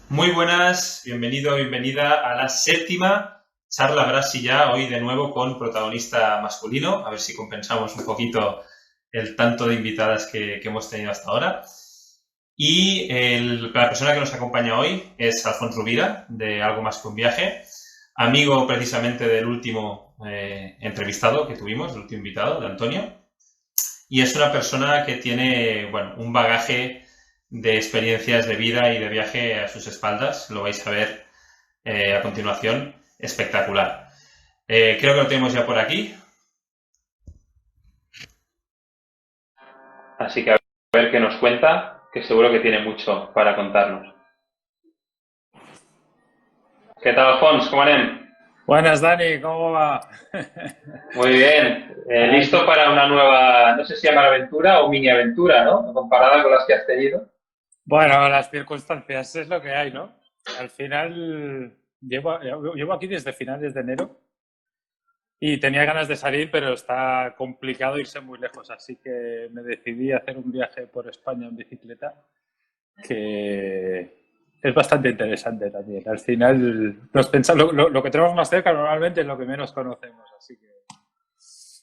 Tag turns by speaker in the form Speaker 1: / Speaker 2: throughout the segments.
Speaker 1: Muy buenas, bienvenido, bienvenida a la séptima charla Brasi ya, hoy de nuevo con protagonista masculino, a ver si compensamos un poquito el tanto de invitadas que hemos tenido hasta ahora. Y la persona que nos acompaña hoy es Alfonso Rubira, de Algo Más que un Viaje, amigo precisamente del último entrevistado que tuvimos, el último invitado, de Antonio, y es una persona que tiene, bueno, un bagaje de experiencias de vida y de viaje a sus espaldas, lo vais a ver a continuación, espectacular. Creo que lo tenemos ya por aquí. Así que a ver qué nos cuenta, que seguro que tiene mucho para contarnos. ¿Qué tal, Alfons? ¿Cómo anem?
Speaker 2: Buenas, Dani, ¿cómo va?
Speaker 1: Muy bien. ¿Listo
Speaker 2: Aquí.
Speaker 1: para una nueva, no sé si llamar aventura o mini aventura, ¿no? Comparada con las que has tenido.
Speaker 2: Bueno, las circunstancias es lo que hay, ¿no? Al final, llevo aquí desde finales de enero y tenía ganas de salir, pero está complicado irse muy lejos, así que me decidí a hacer un viaje por España en bicicleta, que es bastante interesante también. Al final, lo que tenemos más cerca normalmente es lo que menos conocemos, así que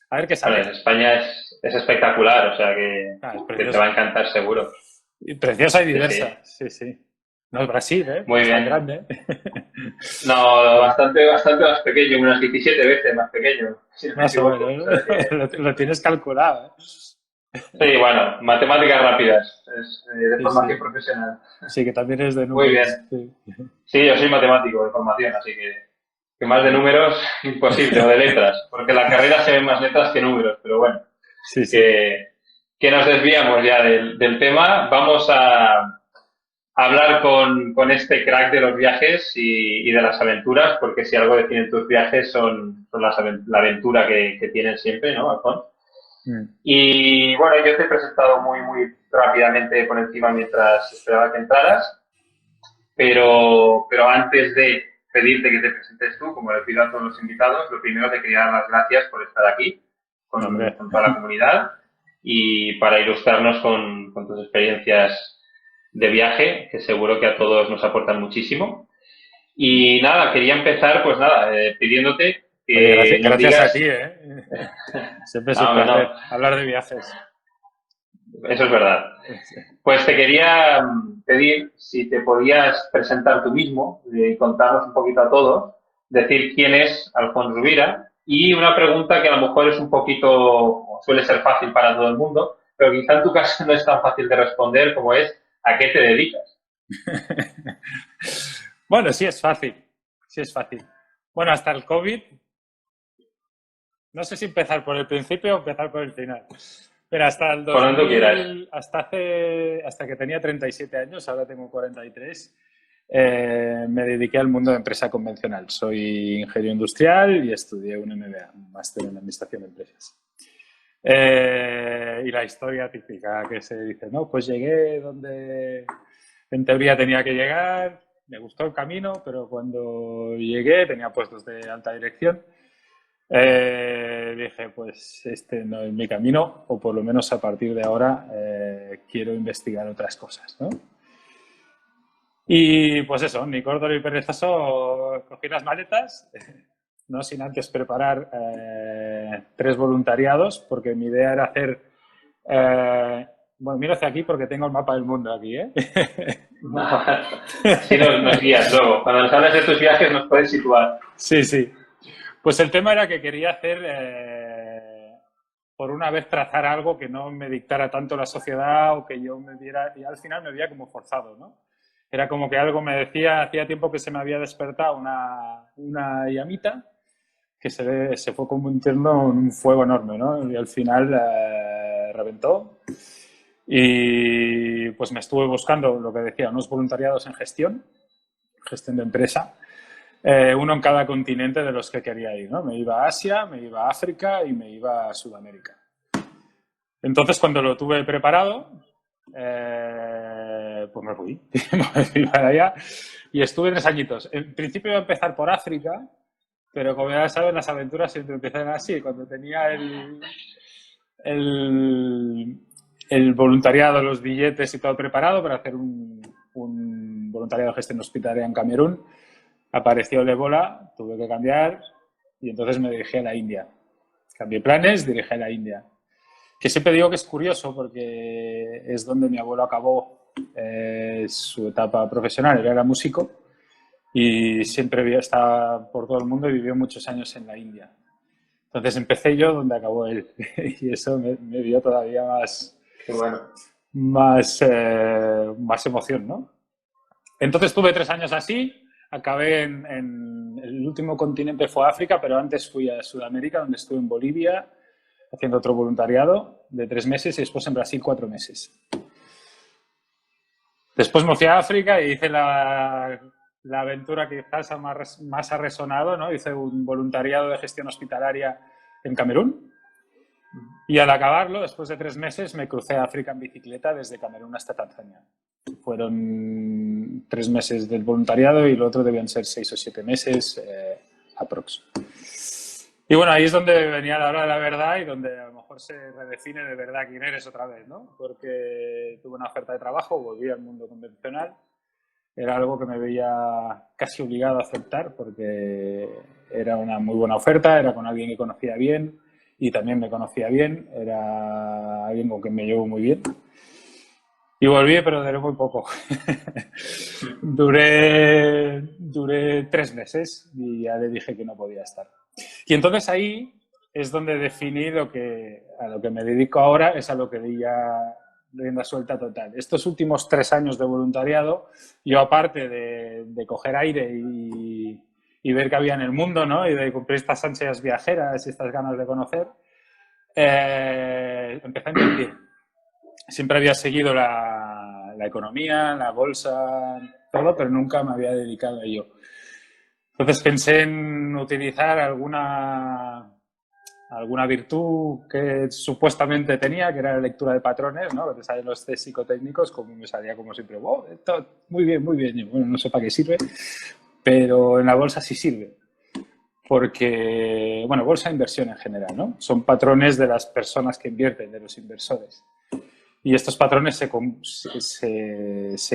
Speaker 2: a ver qué
Speaker 1: Bueno,
Speaker 2: sale.
Speaker 1: España es espectacular, o sea
Speaker 2: Ah, es
Speaker 1: que te va a
Speaker 2: preciosa.
Speaker 1: encantar seguro.
Speaker 2: Y preciosa y
Speaker 1: Sí, sí.
Speaker 2: diversa, sí, sí. No es Brasil, ¿eh? No
Speaker 1: Muy
Speaker 2: es tan
Speaker 1: bien.
Speaker 2: grande.
Speaker 1: No,
Speaker 2: Pero
Speaker 1: bastante, bastante más pequeño, unas 17 veces más pequeño, si no me
Speaker 2: más o
Speaker 1: equivoco. O
Speaker 2: menos,
Speaker 1: sea que,
Speaker 2: lo tienes calculado, ¿eh?
Speaker 1: sí, bueno, matemáticas rápidas, es de
Speaker 2: Sí,
Speaker 1: formación
Speaker 2: sí.
Speaker 1: profesional.
Speaker 2: Sí, que también es de
Speaker 1: Muy
Speaker 2: números.
Speaker 1: bien.
Speaker 2: Sí,
Speaker 1: Sí, yo soy matemático de formación, así que más de números, imposible, o de letras, porque en la carrera se ven más letras que números, pero bueno,
Speaker 2: sí, sí.
Speaker 1: que, que nos desviamos ya del tema. Vamos a hablar con este crack de los viajes y de las aventuras, porque si algo definen tus viajes son la aventura que tienen siempre, ¿no, Alfonso?
Speaker 2: Mm.
Speaker 1: Y bueno, yo te he presentado muy rápidamente por encima mientras esperaba que entraras, pero antes de pedirte que te presentes tú, como le pido a todos los invitados, lo primero te quería dar las gracias por estar aquí
Speaker 2: No, hombre.
Speaker 1: con toda la comunidad y para ilustrarnos con tus experiencias de viaje, que seguro que a todos nos aportan muchísimo. Y nada, quería empezar, pues nada, pidiéndote
Speaker 2: Oye,
Speaker 1: que nos
Speaker 2: gracias a
Speaker 1: digas,
Speaker 2: ti, ¿eh? Siempre es un
Speaker 1: no, no,
Speaker 2: placer hablar de viajes.
Speaker 1: eso es verdad. Pues te quería pedir si te podías presentar tú mismo y contarnos un poquito a todos, decir quién es Alfonso Rubira y una pregunta que a lo mejor es un poquito, o suele ser fácil para todo el mundo, pero quizá en tu caso no es tan fácil de responder como es ¿a qué te dedicas?
Speaker 2: Bueno, sí es fácil. Sí es fácil. Bueno, hasta el COVID, no sé si empezar por el principio o empezar por el final. Pero hasta el
Speaker 1: Por donde tú quieras.
Speaker 2: 2000, hasta que tenía 37 años, ahora tengo 43, me dediqué al mundo de empresa convencional. Soy ingeniero industrial y estudié un MBA, un máster en administración de empresas. Y la historia típica que se dice, no, pues llegué donde en teoría tenía que llegar, me gustó el camino, pero cuando llegué tenía puestos de alta dirección. Dije, pues este no es mi camino, o por lo menos a partir de ahora quiero investigar otras cosas, ¿no? Y pues eso, ni corto ni perezoso, cogí las maletas, no sin antes preparar 3 voluntariados, porque mi idea era hacer... bueno, miro hacia aquí porque tengo el mapa del mundo aquí, ¿eh?
Speaker 1: Así nos guías luego. Cuando nos hables de tus viajes nos puedes situar.
Speaker 2: Sí, sí. Pues el tema era que quería hacer, por una vez, trazar algo que no me dictara tanto la sociedad o que yo me viera, y al final me veía como forzado, ¿no? Era como que algo me decía, hacía tiempo que se me había despertado una llamita que se fue convirtiendo en un fuego enorme, ¿no? Y al final reventó. Y pues me estuve buscando, lo que decía, unos voluntariados en gestión de empresa, uno en cada continente de los que quería ir, ¿no? Me iba a Asia, me iba a África y me iba a Sudamérica. Entonces, cuando lo tuve preparado, pues me fui, me fui para allá y estuve 3 añitos. En principio iba a empezar por África, pero como ya sabes, las aventuras siempre empiezan así. Cuando tenía el voluntariado, los billetes y todo preparado para hacer voluntariado de gestión hospitalaria en Camerún, apareció el ébola, tuve que cambiar y entonces me dirigí a la India. Cambié planes, dirigí a la India. Que siempre digo que es curioso porque es donde mi abuelo acabó su etapa profesional. Él era músico y siempre estaba por todo el mundo y vivió muchos años en la India. Entonces empecé yo donde acabó él y eso me dio todavía más emoción, ¿no? Entonces tuve 3 años así, acabé en el último continente fue África, pero antes fui a Sudamérica, donde estuve en Bolivia haciendo otro voluntariado de 3 meses y después en Brasil 4 meses. Después me fui a África y hice la aventura que quizás más ha resonado, ¿no? Hice un voluntariado de gestión hospitalaria en Camerún y al acabarlo, después de 3 meses, me crucé a África en bicicleta desde Camerún hasta Tanzania. Fueron 3 meses del voluntariado y lo otro debían ser 6 o 7 meses aprox. Y bueno, ahí es donde venía la hora de la verdad y donde a lo mejor se redefine de verdad quién eres otra vez, ¿no? Porque tuve una oferta de trabajo, volví al mundo convencional. Era algo que me veía casi obligado a aceptar porque era una muy buena oferta, era con alguien que conocía bien y también me conocía bien, era alguien con quien me llevo muy bien. Y volví, pero duré muy poco. duré 3 meses y ya le dije que no podía estar. Y entonces ahí es donde definí a lo que me dedico ahora, es a lo que di ya rienda suelta total. Estos últimos 3 años de voluntariado, yo aparte de coger aire y ver qué había en el mundo, ¿no? Y de cumplir estas ansias viajeras y estas ganas de conocer, empecé a invertir. Siempre había seguido la economía, la bolsa, todo, pero nunca me había dedicado a ello. Entonces pensé en utilizar alguna virtud que supuestamente tenía, que era la lectura de patrones, ¿no? Que te salen los test psicotécnicos, como me salía como siempre, wow, esto, muy bien, muy bien. Y bueno, no sé para qué sirve, pero en la bolsa sí sirve. Porque, bueno, bolsa de inversión en general, ¿no? Son patrones de las personas que invierten, de los inversores. Y estos patrones se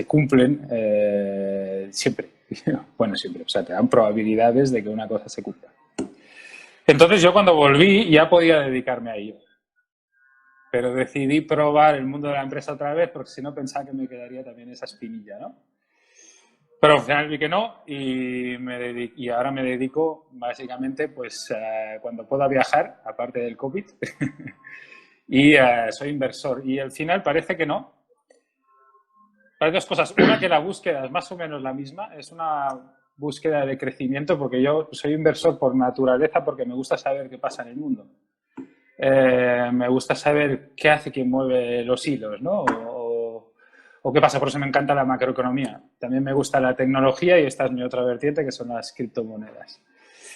Speaker 2: cumplen siempre. Bueno, siempre. O sea, te dan probabilidades de que una cosa se cumpla. Entonces yo cuando volví ya podía dedicarme a ello. Pero decidí probar el mundo de la empresa otra vez porque si no pensaba que me quedaría también esa espinilla, ¿no? Pero al final vi que no y ahora me dedico básicamente pues cuando pueda viajar, aparte del COVID, y soy inversor. Y al final parece que no. Hay 2 cosas. Una, que la búsqueda es más o menos la misma. Es una búsqueda de crecimiento porque yo soy inversor por naturaleza porque me gusta saber qué pasa en el mundo. Me gusta saber qué hace quien mueve los hilos, ¿no? O qué pasa. Por eso me encanta la macroeconomía. También me gusta la tecnología y esta es mi otra vertiente, que son las criptomonedas.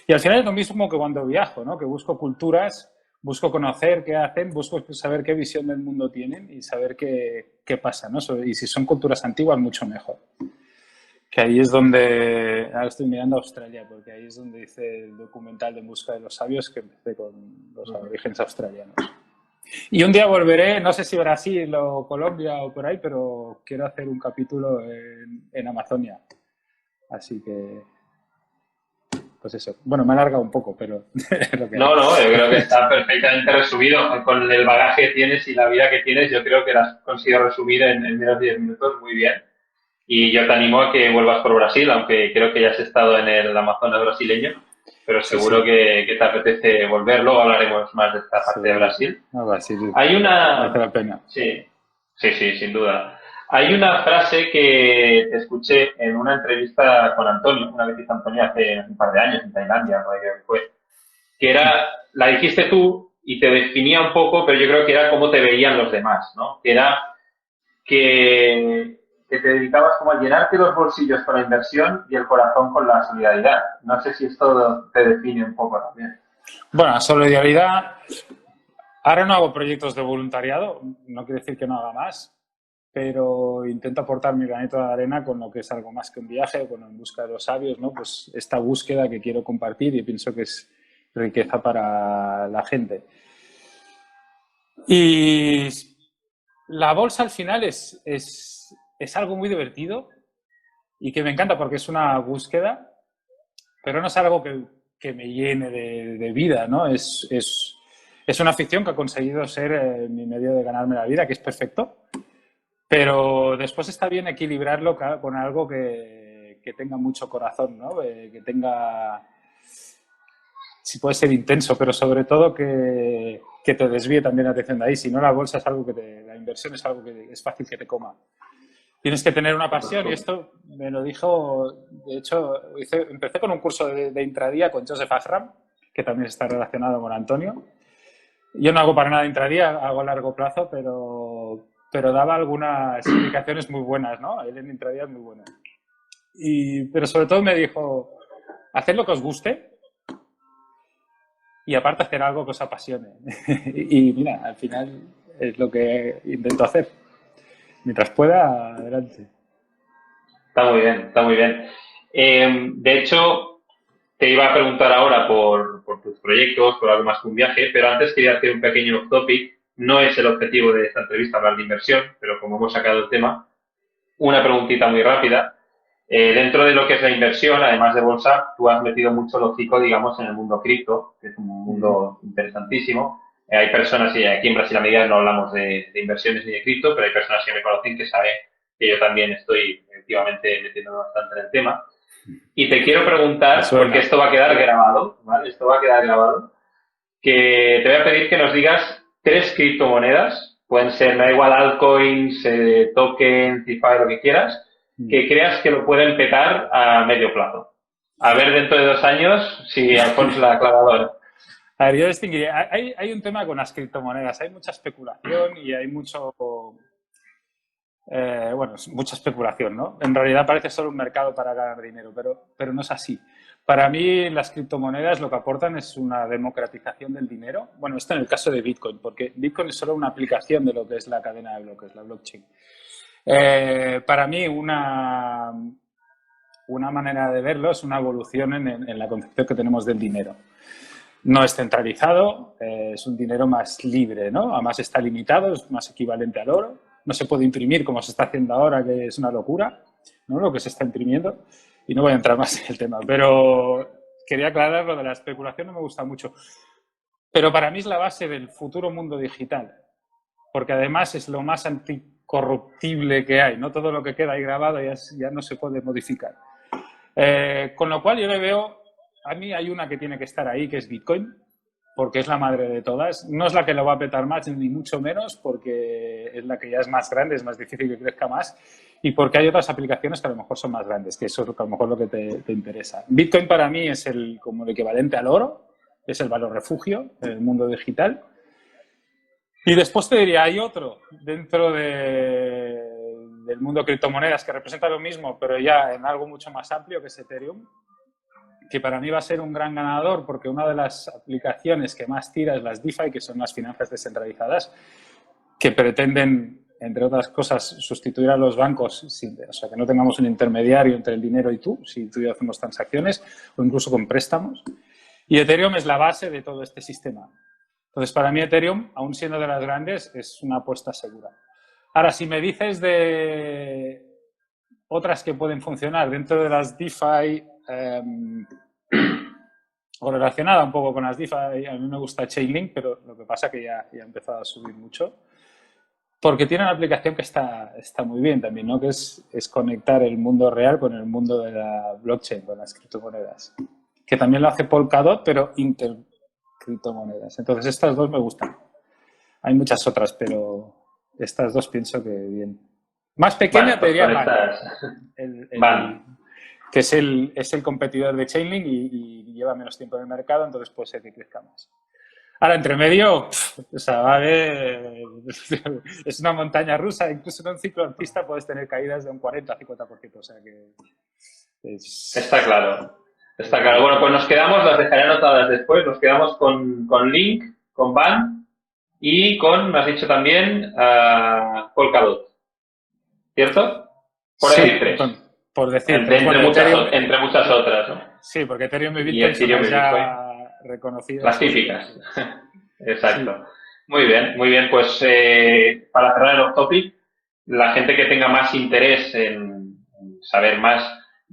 Speaker 2: Y al final es lo mismo que cuando viajo, ¿no? Que busco culturas, busco conocer qué hacen, busco saber qué visión del mundo tienen y saber qué pasa, ¿no? Y si son culturas antiguas, mucho mejor. Que ahí es donde... Ahora estoy mirando a Australia, porque ahí es donde hice el documental de En busca de los sabios, que empecé con los aborígenes australianos. Y un día volveré, no sé si Brasil o Colombia o por ahí, pero quiero hacer un capítulo en Amazonia. Así que... Pues eso. Bueno, me ha alargado un poco, pero...
Speaker 3: No, yo creo que está perfectamente resumido. Con el bagaje que tienes y la vida que tienes, yo creo que lo has conseguido resumir en menos de 10 minutos muy bien. Y yo te animo a que vuelvas por Brasil, aunque creo que ya has estado en el Amazonas brasileño, pero seguro
Speaker 2: Sí.
Speaker 3: Que te apetece volver. Luego hablaremos más de esta parte de Brasil.
Speaker 2: No, Brasil
Speaker 3: Hay una...
Speaker 2: merece la pena.
Speaker 3: Sí, sin duda. Hay una frase que te escuché en una entrevista con Antonio, una vez hizo Antonio hace un par de años en Tailandia, por ahí creo que fue, que era, la dijiste tú y te definía un poco, pero yo creo que era cómo te veían los demás, ¿no? Que era que te dedicabas como a llenarte los bolsillos con la inversión y el corazón con la solidaridad. No sé si esto te define un poco también.
Speaker 2: Bueno, solidaridad... Ahora no hago proyectos de voluntariado, no quiere decir que no haga más, pero intento aportar mi granito de arena con lo que es algo más que un viaje o con En busca de los sabios, ¿no? Pues esta búsqueda que quiero compartir y pienso que es riqueza para la gente. Y la bolsa al final es algo muy divertido y que me encanta porque es una búsqueda, pero no es algo que me llene de vida, ¿no? Es una afición que ha conseguido ser mi medio de ganarme la vida, que es perfecto, pero después está bien equilibrarlo con algo que tenga mucho corazón, ¿no? Que tenga, si puede ser intenso, pero sobre todo que te desvíe también la atención de ahí. Si no, la bolsa es algo la inversión es algo que es fácil que te coma. Tienes que tener una pasión y esto me lo dijo, de hecho, empecé con un curso de intradía con Joseph Ahram, que también está relacionado con Antonio. Yo no hago para nada intradía, hago a largo plazo, pero daba algunas indicaciones muy buenas, ¿no? Él en intradía es muy bueno. Pero sobre todo me dijo, haced lo que os guste y aparte hacer algo que os apasione. Y mira, al final es lo que intento hacer. Mientras pueda, adelante.
Speaker 3: Está muy bien, está muy bien. De hecho, te iba a preguntar ahora por tus proyectos, por algo más que un viaje, pero antes quería hacer un pequeño off topic. No es el objetivo de esta entrevista hablar de inversión, pero como hemos sacado el tema, una preguntita muy rápida. Dentro de lo que es la inversión, además de bolsa, tú has metido mucho el hocico, digamos, en el mundo cripto, que es un mundo interesantísimo. Hay personas, y aquí en Brasil a Medida no hablamos de inversiones ni de cripto, pero hay personas que me conocen que saben que yo también estoy últimamente metiéndome bastante en el tema. Y te quiero preguntar, porque esto va a quedar grabado, ¿vale? Esto va a quedar grabado, que te voy a pedir que nos digas 3 criptomonedas, pueden ser, me da igual, altcoins, tokens, DeFi, lo que quieras, que creas que lo pueden petar a medio plazo. A ver dentro de 2 años si Alfonso la clavadora.
Speaker 2: A ver, yo distinguiría. Hay un tema con las criptomonedas. Hay mucha especulación y hay mucho... mucha especulación, ¿no? En realidad parece solo un mercado para ganar dinero, pero no es así. Para mí, las criptomonedas lo que aportan es una democratización del dinero. Bueno, esto en el caso de Bitcoin, porque Bitcoin es solo una aplicación de lo que es la cadena de bloques, la blockchain. Para mí, una manera de verlo es una evolución en la concepción que tenemos del dinero. No es centralizado, es un dinero más libre, ¿no? Además está limitado, es más equivalente al oro. No se puede imprimir como se está haciendo ahora, que es una locura, ¿no? Lo que se está imprimiendo. Y no voy a entrar más en el tema, pero quería aclarar lo de la especulación, no me gusta mucho. Pero para mí es la base del futuro mundo digital, porque además es lo más anticorruptible que hay, ¿no? Todo lo que queda ahí grabado ya no se puede modificar. Con lo cual yo le veo, a mí hay una que tiene que estar ahí, que es Bitcoin, porque es la madre de todas. No es la que lo va a petar más, ni mucho menos, porque es la que ya es más grande, es más difícil que crezca más, y porque hay otras aplicaciones que a lo mejor son más grandes, que eso es a lo mejor lo que te interesa. Bitcoin para mí es como el equivalente al oro, es el valor refugio en el mundo digital. Y después te diría, hay otro dentro del mundo de criptomonedas que representa lo mismo, pero ya en algo mucho más amplio, que es Ethereum, que para mí va a ser un gran ganador porque una de las aplicaciones que más tira es las DeFi, que son las finanzas descentralizadas, que pretenden, entre otras cosas, sustituir a los bancos, o sea, que no tengamos un intermediario entre el dinero y si tú y yo hacemos transacciones, o incluso con préstamos. Y Ethereum es la base de todo este sistema. Entonces, para mí Ethereum, aún siendo de las grandes, es una apuesta segura. Ahora, si me dices de otras que pueden funcionar dentro de las DeFi, o relacionada un poco con las DeFi, a mí me gusta Chainlink, pero lo que pasa es que ya ha empezado a subir mucho, porque tiene una aplicación que está muy bien también, ¿no? Que es conectar el mundo real con el mundo de la blockchain, con las criptomonedas, que también lo hace Polkadot, pero intercriptomonedas. Entonces, estas dos me gustan. Hay muchas otras, pero estas dos pienso que bien. Más pequeña te diría Ban, que es el competidor de Chainlink y lleva menos tiempo en el mercado, entonces puede ser que crezca más. Ahora, entre medio, o sea, va a haber, es una montaña rusa, incluso en un ciclo alpista puedes tener caídas de un 40-50%, o sea que...
Speaker 3: Está claro. Está claro. Bueno, pues nos quedamos, las dejaré anotadas después, nos quedamos con Link, con Ban y me has dicho también, Polkadot. ¿Cierto? Por decir 3.
Speaker 2: Por decir
Speaker 3: entre muchas otras, ¿no?
Speaker 2: Sí, porque Ethereum y Bitcoin son ya reconocidos.
Speaker 3: Las típicas. Exacto. Sí. Muy bien. Pues para cerrar el off topic, la gente que tenga más interés en saber más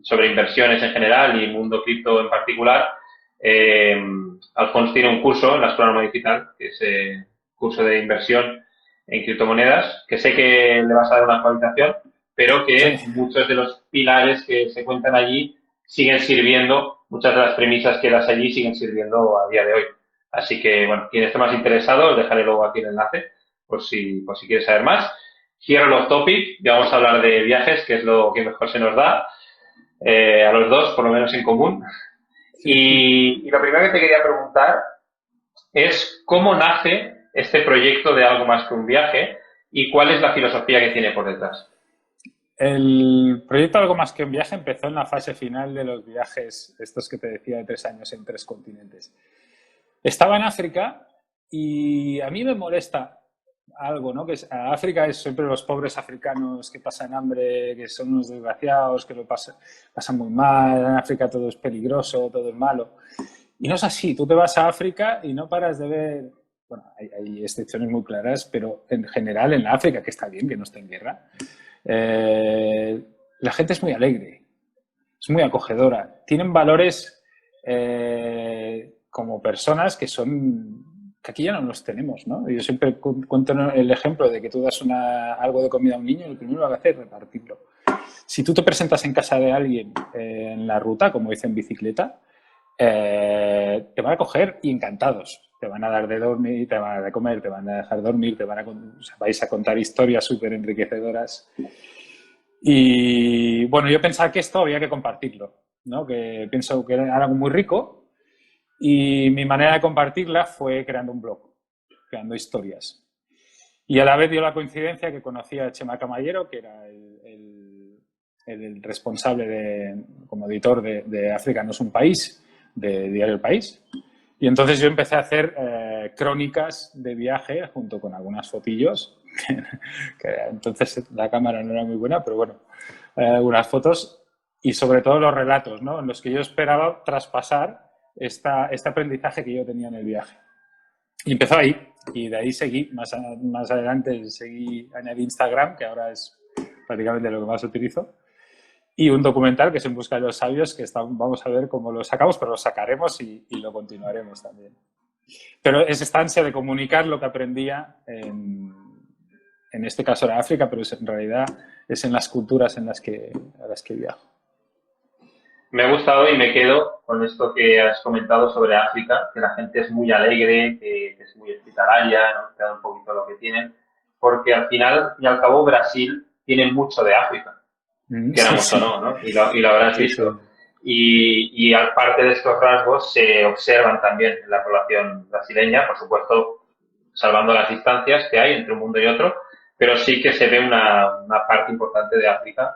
Speaker 3: sobre inversiones en general y mundo cripto en particular, Alfons tiene un curso en la Escuela Normal Digital, que es curso de inversión en criptomonedas, que sé que le vas a dar una actualización, pero que
Speaker 2: Sí.
Speaker 3: muchos de los pilares que se cuentan allí siguen sirviendo, muchas de las premisas que das allí siguen sirviendo a día de hoy. Así que, bueno, quien esté más interesado, os dejaré luego aquí el enlace, por si quieres saber más. Cierro los topics, ya vamos a hablar de viajes, que es lo que mejor se nos da, a los dos, por lo menos en común. Y lo primero que te quería preguntar es cómo nace este proyecto de algo más que un viaje y cuál es la filosofía que tiene por detrás.
Speaker 2: El proyecto Algo más que un viaje empezó en la fase final de los viajes, estos que te decía de 3 años en 3 continentes. Estaba en África y a mí me molesta algo, ¿no? Que África es siempre los pobres africanos que pasan hambre, que son unos desgraciados, que lo pasan muy mal. En África todo es peligroso, todo es malo. Y no es así. Tú te vas a África y no paras de ver... Bueno, hay excepciones muy claras, pero en general en África, que está bien, que no está en guerra, la gente es muy alegre, es muy acogedora. Tienen valores como personas que aquí ya no los tenemos, ¿no? Yo siempre cuento el ejemplo de que tú das algo de comida a un niño y lo primero que hace es repartirlo. Si tú te presentas en casa de alguien en la ruta, como dice en bicicleta, te van a coger y encantados. Te van a dar de dormir, te van a dar de comer, te van a dejar dormir, vais a contar historias súper enriquecedoras. Y bueno, yo pensaba que esto había que compartirlo, ¿no? Que pienso que era algo muy rico y mi manera de compartirla fue creando un blog, creando historias. Y a la vez dio la coincidencia que conocí a Chema Camallero, que era el responsable como editor de África no es un país, de Diario El País. Y entonces yo empecé a hacer crónicas de viaje junto con algunas fotillos, que entonces la cámara no era muy buena, pero bueno, algunas fotos y sobre todo los relatos, ¿no? En los que yo esperaba traspasar este aprendizaje que yo tenía en el viaje. Y empezó ahí, y de ahí seguí, más adelante añadí Instagram, que ahora es prácticamente lo que más utilizo, y un documental que es En busca de los sabios, que vamos a ver cómo lo sacamos, pero lo sacaremos y lo continuaremos también. Pero es esta ansia de comunicar lo que aprendía en este caso era África, pero en realidad es en las culturas a las que viajo.
Speaker 3: Me ha gustado y me quedo con esto que has comentado sobre África, que la gente es muy alegre, que es muy hospitalaria, ¿no? Que da un poquito lo que tienen, porque al final y al cabo Brasil tiene mucho de África, queramos o no, ¿no? Y lo habrás visto. Y aparte de estos rasgos se observan también en la población brasileña, por supuesto, salvando las distancias que hay entre un mundo y otro, pero sí que se ve una parte importante de África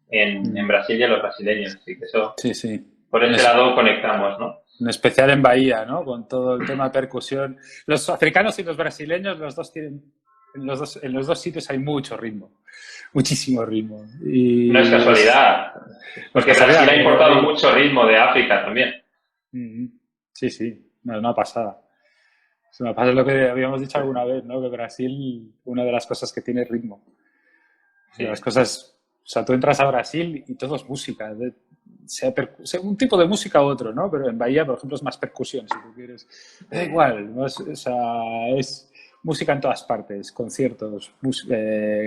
Speaker 3: en Brasil y en los brasileños. Así que eso, por ese lado conectamos, ¿no?
Speaker 2: En especial en Bahía, ¿no? Con todo el tema de percusión. Los africanos y los brasileños, los dos tienen... En los dos sitios hay mucho ritmo, muchísimo ritmo. Y
Speaker 3: no es casualidad, porque Brasil ha importado mucho ritmo de África también.
Speaker 2: Sí, una pasada. Es una pasada lo que habíamos dicho alguna vez, ¿no? Que Brasil, una de las cosas que tiene es ritmo. Sí. Las cosas, o sea, tú entras a Brasil y todo es música, sea un tipo de música u otro, ¿no? Pero en Bahía, por ejemplo, es más percusión, si tú quieres. Da igual, ¿no? Es música en todas partes, conciertos,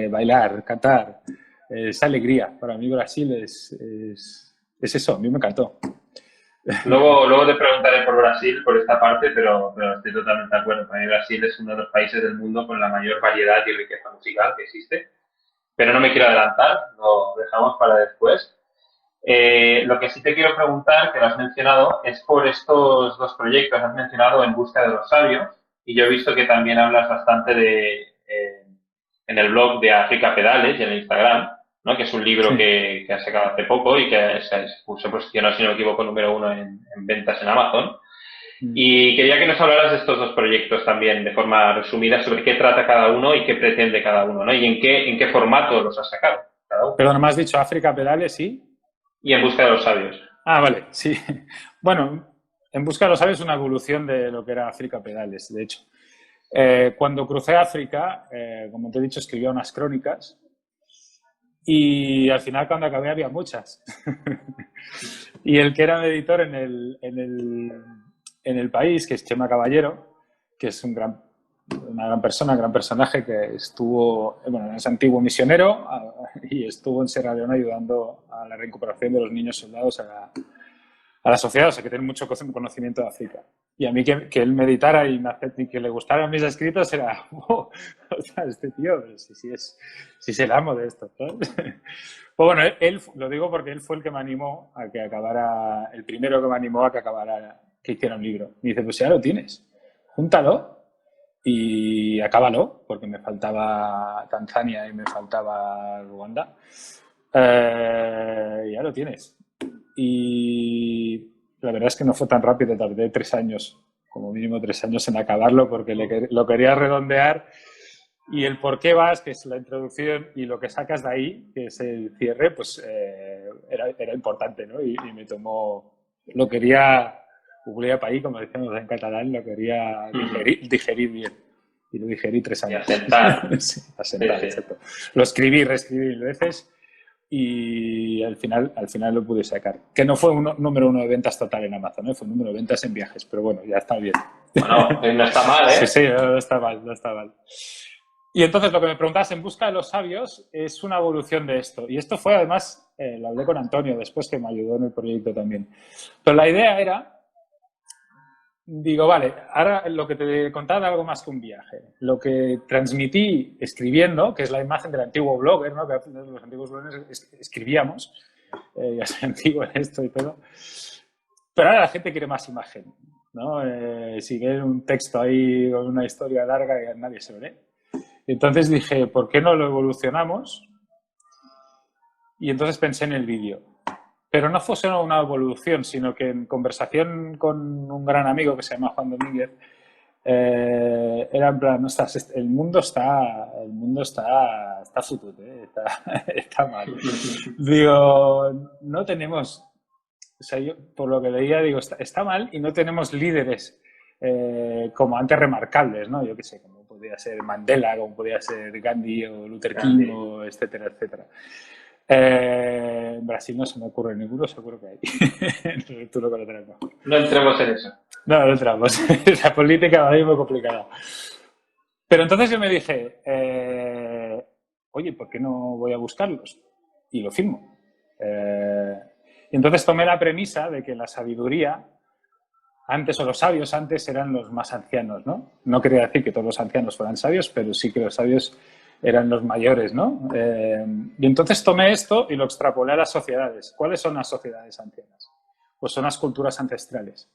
Speaker 2: bailar, cantar, es alegría. Para mí Brasil es eso, a mí me encantó.
Speaker 3: Luego te preguntaré por Brasil, por esta parte, pero estoy totalmente de acuerdo. Para mí Brasil es uno de los países del mundo con la mayor variedad y riqueza musical que existe. Pero no me quiero adelantar, lo dejamos para después. Lo que sí te quiero preguntar, que lo has mencionado, es por estos dos proyectos. Has mencionado En busca de los sabios, y yo he visto que también hablas bastante en el blog de África Pedales y en el Instagram, ¿no? Que es un libro que has sacado hace poco y que se posicionó, si no me equivoco, número 1 en ventas en Amazon. Y quería que nos hablaras de estos dos proyectos también, de forma resumida, sobre qué trata cada uno y qué pretende cada uno, ¿no? Y en qué formato los has sacado cada uno.
Speaker 2: Perdón, me has dicho África Pedales, ¿sí?
Speaker 3: Y En busca de los sabios.
Speaker 2: Ah, vale, sí. Bueno, En busca de los sabios es una evolución de lo que era África Pedales, de hecho. Cuando crucé África, como te he dicho, escribía unas crónicas Y al final, cuando acabé, había muchas. Y el que era mi editor en el país, que es Chema Caballero, que es una gran persona, gran personaje, que estuvo, bueno, es antiguo misionero y estuvo en Sierra Leona ayudando a la recuperación de los niños soldados a la sociedad, o sea, que tiene mucho conocimiento de África. Y a mí que él me editara y que le gustaran mis escritos era, oh, o sea, este tío, si es el amo de esto, ¿sabes? Pues bueno, él, lo digo porque él fue el que me animó a que acabara, el primero que me animó a que acabara, que hiciera un libro. Me dice, pues ya lo tienes, júntalo y acábalo, porque me faltaba Tanzania y me faltaba Ruanda. Ya lo tienes. Y la verdad es que no fue tan rápido, tardé 3 años, como mínimo 3 años en acabarlo, porque lo quería redondear. Y el por qué vas, que es la introducción, y lo que sacas de ahí, que es el cierre, pues era importante, ¿no? Y me tomó, lo quería, googlear para ahí, como decíamos en catalán, lo quería digerir bien. Y lo digerí 3 años.
Speaker 3: Y asentar.
Speaker 2: Sí, asentar, exacto. Lo escribí, reescribí 1000 veces y al final lo pude sacar. Que no fue un número 1 de ventas total en Amazon, ¿eh? Fue un número de ventas en viajes, pero bueno, ya está bien.
Speaker 3: Bueno, no está mal, ¿eh?
Speaker 2: Sí, no está mal, no está mal. Y entonces lo que me preguntabas, En busca de los sabios, es una evolución de esto. Y esto fue además, lo hablé con Antonio después, que me ayudó en el proyecto también. Pero la idea era, digo, vale, ahora lo que te contaba era algo más que un viaje. Lo que transmití escribiendo, que es la imagen del antiguo blogger, ¿no? Que los antiguos bloggers escribíamos, ya soy antiguo en esto y todo. Pero ahora la gente quiere más imagen, ¿no? Si ven un texto ahí con una historia larga, nadie se lo lee. Entonces dije, ¿por qué no lo evolucionamos? Y entonces pensé en el vídeo. Pero no fue solo una evolución, sino que en conversación con un gran amigo que se llama Juan Domínguez, era en plan, el mundo está futut, está mal. Digo, no tenemos, o sea, yo por lo que leía, digo, está mal y no tenemos líderes como antes remarcables, ¿no? Yo qué sé, como podía ser Mandela, como podía ser Gandhi o Luther King, o etcétera, etcétera. En Brasil no se me ocurre ninguno, seguro que hay. Tú lo conocerás mejor.
Speaker 3: No entremos en eso.
Speaker 2: No entramos. La política ahora es muy complicada. Pero entonces yo me dije, oye, ¿por qué no voy a buscarlos? Y lo firmo. Y entonces tomé la premisa de que la sabiduría antes, o los sabios antes, eran los más ancianos, ¿no? No quería decir que todos los ancianos fueran sabios, pero sí que los sabios eran los mayores, ¿no? Y entonces tomé esto y lo extrapolé a las sociedades. ¿Cuáles son las sociedades ancianas? Pues son las culturas ancestrales.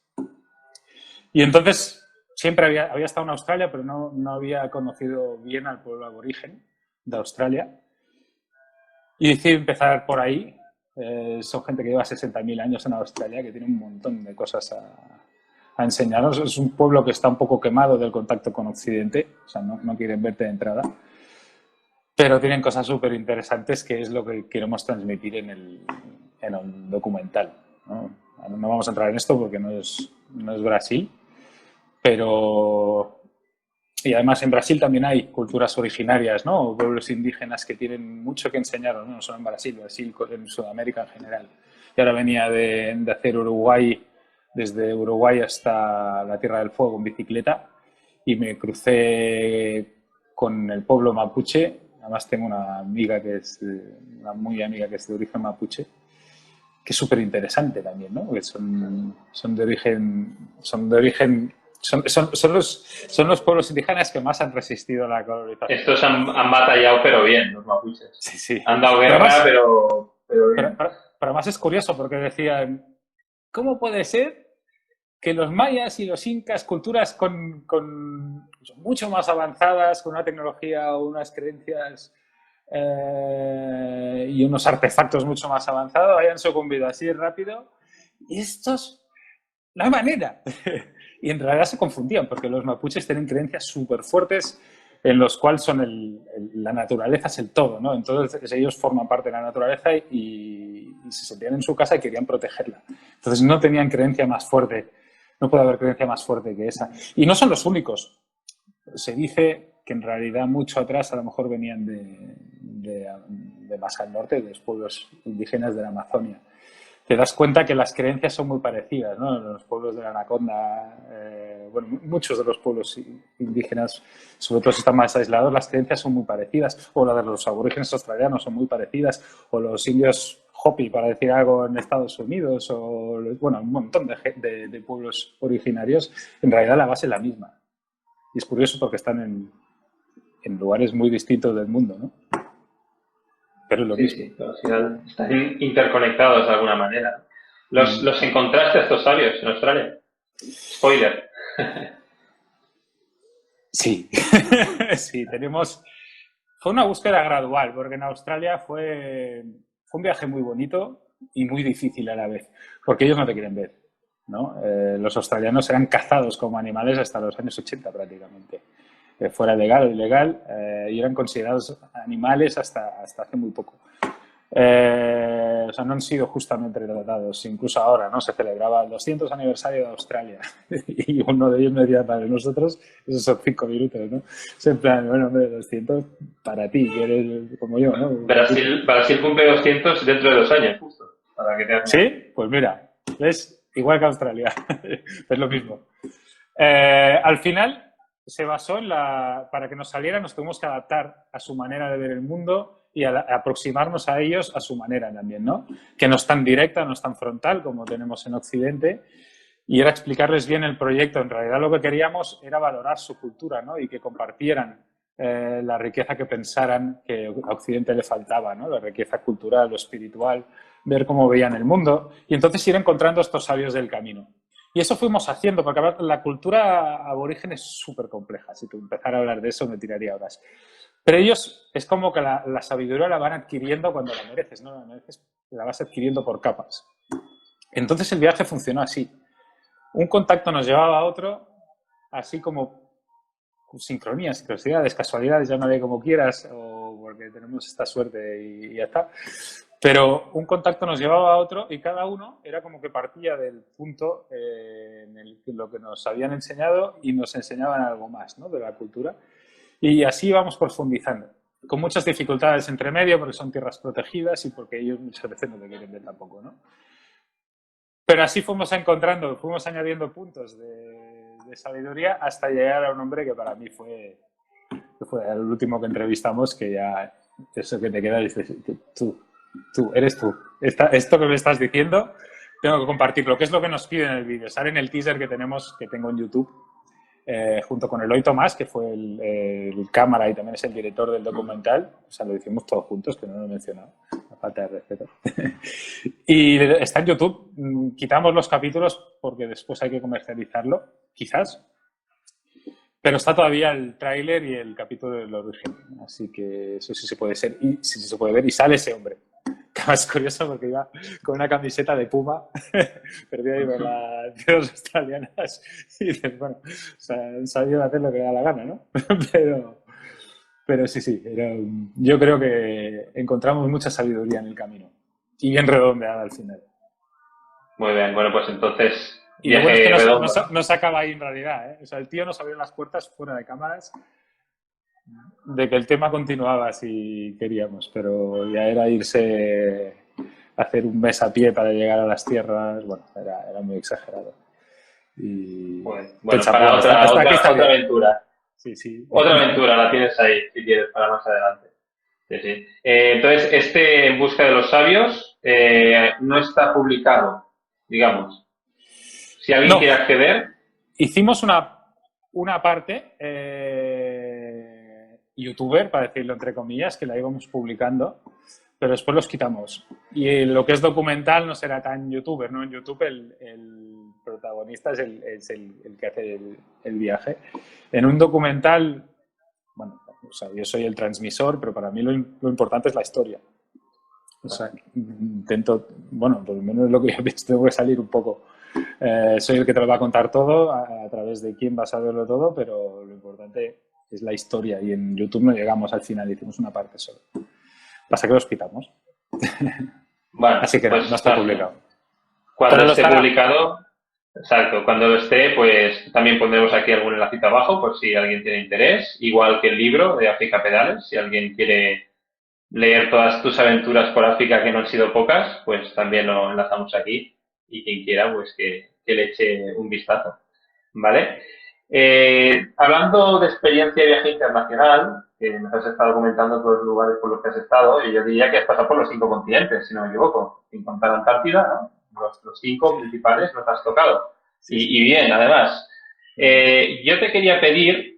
Speaker 2: Y entonces siempre había estado en Australia, pero no había conocido bien al pueblo aborigen de Australia. Y decidí empezar por ahí. Son gente que lleva 60.000 años en Australia, que tiene un montón de cosas a enseñarnos. Es un pueblo que está un poco quemado del contacto con Occidente, o sea, no quieren verte de entrada. Pero tienen cosas súper interesantes, que es lo que queremos transmitir en el documental, ¿no? No vamos a entrar en esto porque no es Brasil, pero... Y además en Brasil también hay culturas originarias, ¿no? Pueblos indígenas que tienen mucho que enseñarnos, no solo en Brasil, en Sudamérica en general. Y ahora venía de hacer Uruguay, desde Uruguay hasta la Tierra del Fuego en bicicleta, y me crucé con el pueblo mapuche. Además tengo una amiga una muy amiga que es de origen mapuche, que es súper interesante también, ¿no? Que son de origen, son los pueblos indígenas que más han resistido a la colonización.
Speaker 3: Estos han batallado, pero bien, los mapuches.
Speaker 2: Sí.
Speaker 3: Han dado guerra, pero bien.
Speaker 2: Pero además es curioso porque decían, ¿cómo puede ser que los mayas y los incas, culturas mucho más avanzadas, con una tecnología o unas creencias y unos artefactos mucho más avanzados, hayan sucumbido así rápido? Y estos, no hay manera. Y en realidad se confundían, porque los mapuches tienen creencias súper fuertes en los cuales la naturaleza es el todo, ¿no? Entonces ellos forman parte de la naturaleza y se sentían en su casa y querían protegerla. Entonces no tenían creencia más fuerte. No puede haber creencia más fuerte que esa. Y no son los únicos. Se dice que en realidad mucho atrás a lo mejor venían de más al norte, de los pueblos indígenas de la Amazonia. Te das cuenta que las creencias son muy parecidas, ¿no? Los pueblos de la Anaconda, bueno, muchos de los pueblos indígenas, sobre todo si están más aislados, las creencias son muy parecidas, o las de los aborígenes australianos son muy parecidas, o los indios Hopi, para decir algo, en Estados Unidos, o, bueno, un montón de pueblos originarios, en realidad la base es la misma. Y es curioso porque están en lugares muy distintos del mundo, ¿no? Pero es lo mismo.
Speaker 3: Sí, al final están interconectados de alguna manera. ¿Los encontraste a estos sabios en Australia? Spoiler.
Speaker 2: Sí, sí, tenemos... Fue una búsqueda gradual, porque en Australia fue un viaje muy bonito y muy difícil a la vez, porque ellos no te quieren ver, ¿no? Los australianos eran cazados como animales hasta los años 80 prácticamente. Fuera legal o ilegal, y eran considerados animales hasta hace muy poco. O sea, no han sido justamente tratados. Incluso ahora, ¿no? Se celebraba el 200 aniversario de Australia y uno de ellos me decía, para nosotros, esos son 5 minutos, ¿no? Es en plan, bueno, hombre, 200 para ti, que eres como yo, ¿no?
Speaker 3: Brasil cumple 200 dentro de 2 años, justo. Para que te hagas...
Speaker 2: ¿Sí? Pues mira, es igual que Australia. Es lo mismo. Al final se basó en para que nos saliera nos tuvimos que adaptar a su manera de ver el mundo y aproximarnos a ellos a su manera también, ¿no? Que no es tan directa, no es tan frontal como tenemos en Occidente, y era explicarles bien el proyecto. En realidad lo que queríamos era valorar su cultura, ¿no? Y que compartieran la riqueza que pensaran que a Occidente le faltaba, ¿no? La riqueza cultural o espiritual, ver cómo veían el mundo y entonces ir encontrando estos sabios del camino. Y eso fuimos haciendo, porque la cultura aborigen es súper compleja. Si tú empezara a hablar de eso, me tiraría horas. Pero ellos, es como que la sabiduría la van adquiriendo cuando la mereces, ¿no? La vas adquiriendo por capas. Entonces el viaje funcionó así. Un contacto nos llevaba a otro, así como sincronías, sincronicidades, casualidades, llámale como quieras, o porque tenemos esta suerte y ya está. Pero un contacto nos llevaba a otro y cada uno era como que partía del punto en lo que nos habían enseñado y nos enseñaban algo más, ¿no? De la cultura. Y así íbamos profundizando, con muchas dificultades entre medio porque son tierras protegidas y porque ellos muchas veces no te quieren ver tampoco, ¿no? Pero así fuimos encontrando, fuimos añadiendo puntos de sabiduría hasta llegar a un hombre que para mí fue el último que entrevistamos, que ya eso que te queda y dices, eres tú. Esto que me estás diciendo, tengo que compartirlo, que es lo que nos piden en el vídeo. Sale en el teaser que tengo en YouTube, junto con Eloy Tomás, que fue el cámara y también es el director del documental. O sea, lo hicimos todos juntos, que no lo he mencionado, a falta de respeto. Y está en YouTube. Quitamos los capítulos porque después hay que comercializarlo, quizás. Pero está todavía el tráiler y el capítulo del origen. Así que eso sí se puede ser. Y sí se puede ver. Y sale ese hombre. Es curioso porque iba con una camiseta de Puma, perdida ahí por las tierras australianas. Y dices, bueno, o sea, han sabido hacer lo que da la gana, ¿no? Pero sí, yo creo que encontramos mucha sabiduría en el camino. Y bien redondeada al final.
Speaker 3: Muy bien, bueno, pues entonces...
Speaker 2: Y lo bueno es que no se acaba ahí en realidad, ¿eh? O sea, el tío nos abrió las puertas fuera de cámaras de que el tema continuaba si queríamos, pero ya era irse a hacer un mes a pie para llegar a las tierras, bueno, era muy exagerado. Y
Speaker 3: bueno, para otra aventura.
Speaker 2: Sí.
Speaker 3: Otra aventura la tienes ahí, si quieres, para más adelante. Sí. Entonces, En busca de los sabios no está publicado, digamos. Si alguien quiere acceder...
Speaker 2: Hicimos una parte youtuber, para decirlo entre comillas, que la íbamos publicando, pero después los quitamos. Y lo que es documental no será tan youtuber, ¿no? En YouTube el protagonista es el que hace el viaje. En un documental, bueno, o sea, yo soy el transmisor, pero para mí lo importante es la historia. O sea, intento, bueno, por lo menos es lo que yo pienso, tengo que salir un poco. Soy el que te lo va a contar todo, a través de quién vas a verlo todo, pero lo importante es la historia y en YouTube no llegamos al final, hicimos una parte solo. Pasa que los quitamos.
Speaker 3: Bueno,
Speaker 2: así que
Speaker 3: pues
Speaker 2: no está publicado.
Speaker 3: Cuando esté publicado, exacto, cuando lo esté, pues también pondremos aquí algún enlace abajo por si alguien tiene interés, igual que el libro de África Pedales, si alguien quiere leer todas tus aventuras por África, que no han sido pocas, pues también lo enlazamos aquí y quien quiera, pues que le eche un vistazo, ¿vale? Hablando de experiencia de viaje internacional, que nos has estado comentando todos los lugares por los que has estado, y yo diría que has pasado por los 5 continentes, si no me equivoco, sin contar Antártida, ¿no? Los 5 principales los has tocado.
Speaker 1: Sí, sí.
Speaker 3: Y bien, además. Yo te quería pedir